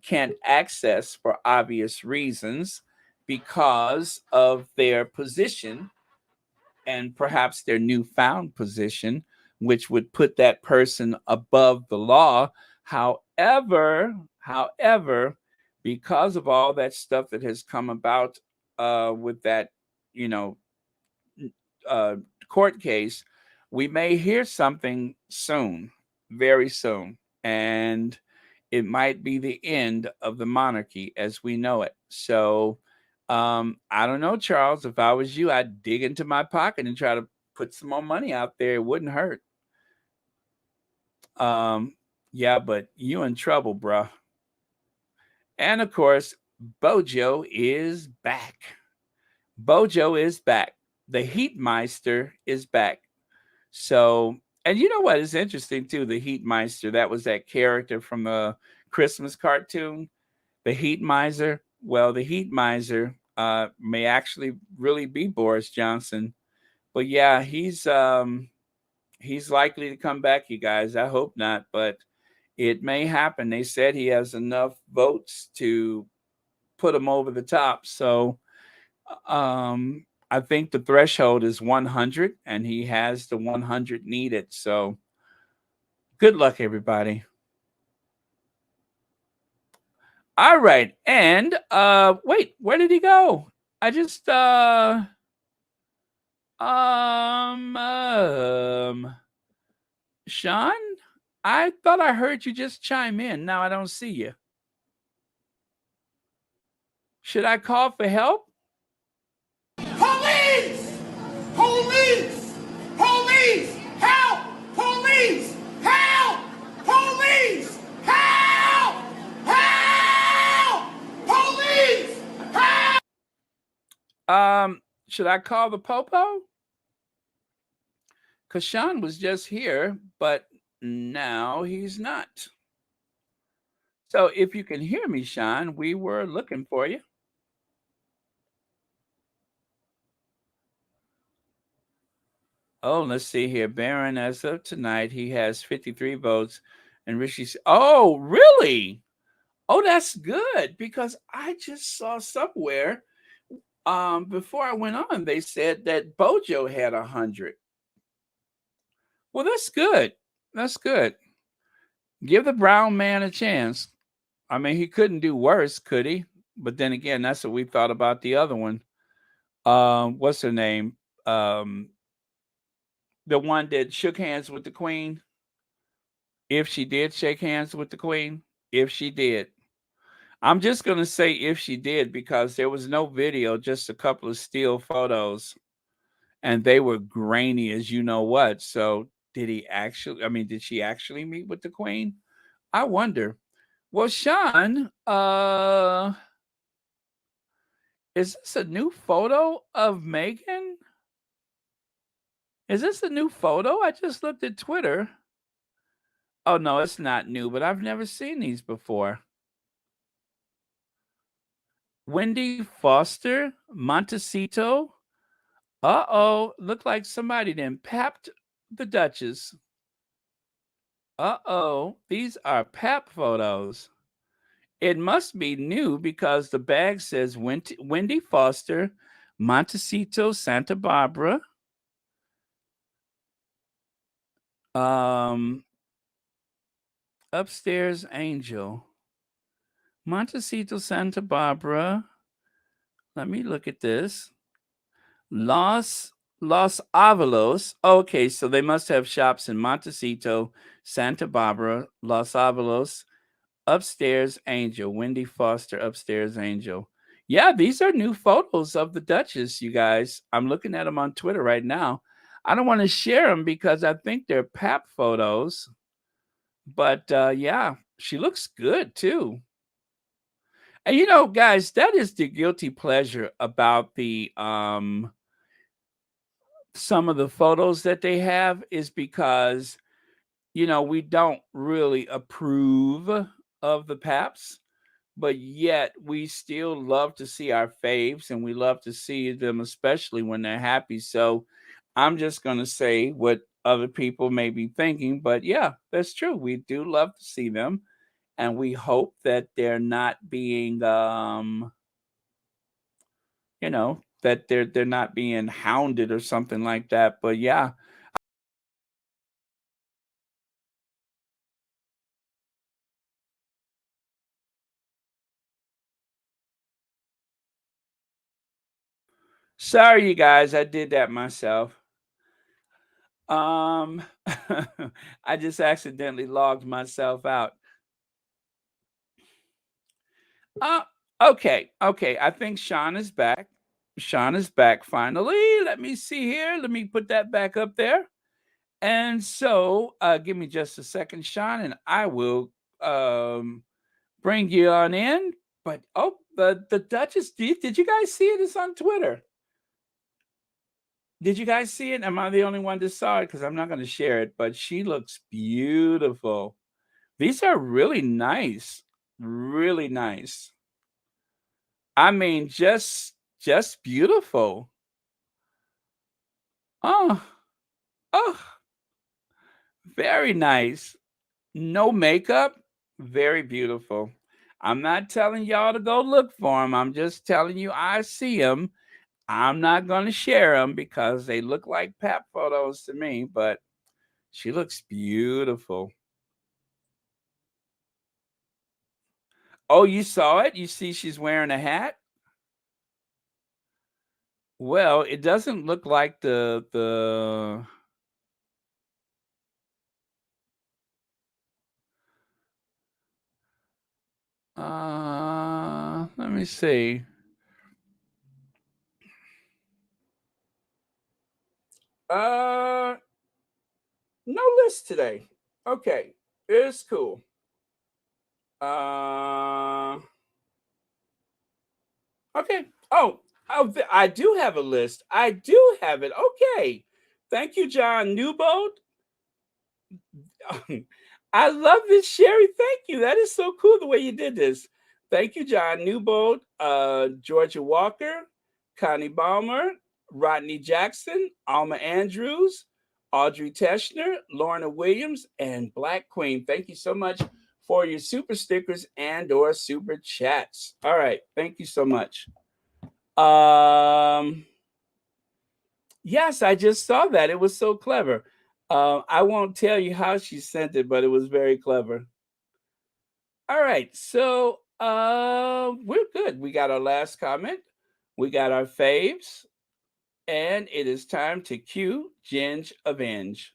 can't access for obvious reasons because of their position, and perhaps their newfound position, which would put that person above the law. However, because of all that stuff that has come about with that, you know, uh, court case, we may hear something soon, very soon, and it might be the end of the monarchy as we know it. So, I don't know, Charles. If I was you, I'd dig into my pocket and try to put some more money out there. It wouldn't hurt. Yeah, but you in trouble, bruh. And of course, Bojo is back. Bojo is back. The Heatmeister is back. So, and you know what is interesting too? The Heatmeister, that was that character from the Christmas cartoon, the Heat Miser. Well, the Heat Miser may actually really be Boris Johnson. But yeah, he's likely to come back, you guys. I hope not, but it may happen. They said he has enough votes to put him over the top. So I think the threshold is 100, and he has the 100 needed. So good luck, everybody. All right. And wait, where did he go? I just Sean, I thought I heard you just chime in. Now I don't see you. Should I call for help? Police! Police! Police! Help! Police! Help! Police! Help! Help! Police! Help! Should I call the Popo? Because Sean was just here, but now he's not. So if you can hear me, Sean, we were looking for you. Oh, let's see here. Barron, as of tonight, he has 53 votes. And Rishi's, oh, really? Oh, that's good, because I just saw somewhere before I went on, they said that Bojo had 100. Well, that's good. That's good. Give the brown man a chance. I mean, he couldn't do worse, could he? But then again, that's what we thought about the other one. What's her name? The one that shook hands with the queen. If she did shake hands with the queen, if she did. I'm just going to say if she did, because there was no video, just a couple of still photos, and they were grainy as you know what. So did did she actually meet with the queen? I wonder. Well, Sean, is this a new photo of Meghan? Is this a new photo? I just looked at Twitter. Oh, no, it's not new, but I've never seen these before. Wendy Foster, Montecito. Uh-oh, looked like somebody then papped the Duchess. Uh-oh, these are pap photos. It must be new because the bag says Wendy Foster, Montecito, Santa Barbara. Upstairs Angel. Montecito, Santa Barbara. Let me look at this. Los Avalos. Okay, so they must have shops in Montecito, Santa Barbara, Los Avalos. Upstairs Angel. Wendy Foster, Upstairs Angel. Yeah, these are new photos of the Duchess, you guys. I'm looking at them on Twitter right now. I don't want to share them because I think they're pap photos. But yeah, she looks good too. And you know, guys, that is the guilty pleasure about the some of the photos that they have, is because we don't really approve of the paps, but yet we still love to see our faves, and we love to see them, especially when they're happy. So I'm just going to say what other people may be thinking, but yeah, that's true. We do love to see them, and we hope that they're not being that they're not being hounded or something like that. But yeah. Sorry, you guys, I did that myself. I just accidentally logged myself out. Uh, okay, I think Sean is back. Sean is back finally. Let me see here. Let me put that back up there. And so, give me just a second, Sean, and I will bring you on in. But the Duchess, did you guys see it? It's on Twitter. Did you guys see it? Am I the only one that saw it? Because I'm not going to share it, but she looks beautiful. These are really nice. Really nice. I mean, just beautiful. Oh, oh, very nice. No makeup, very beautiful. I'm not telling y'all to go look for them. I'm just telling you I see them. I'm not going to share them because they look like pap photos to me, but she looks beautiful. Oh, you saw it? You see she's wearing a hat? Well, it doesn't look like the let me see. No list today. Okay, it's cool. Okay. Oh, I do have a list. I do have it. Okay. Thank you, John Newbold. I love this, Sherry. Thank you. That is so cool the way you did this. Thank you, John Newbold, Georgia Walker, Connie Balmer, Rodney Jackson, Alma Andrews, Audrey Teschner, Lorna Williams, and Black Queen. Thank you so much for your super stickers and/or super chats. All right. Thank you so much. Yes, I just saw that. It was so clever. I won't tell you how she sent it, but it was very clever. All right, so we're good. We got our last comment, we got our faves, and it is time to cue Ginge Avenge.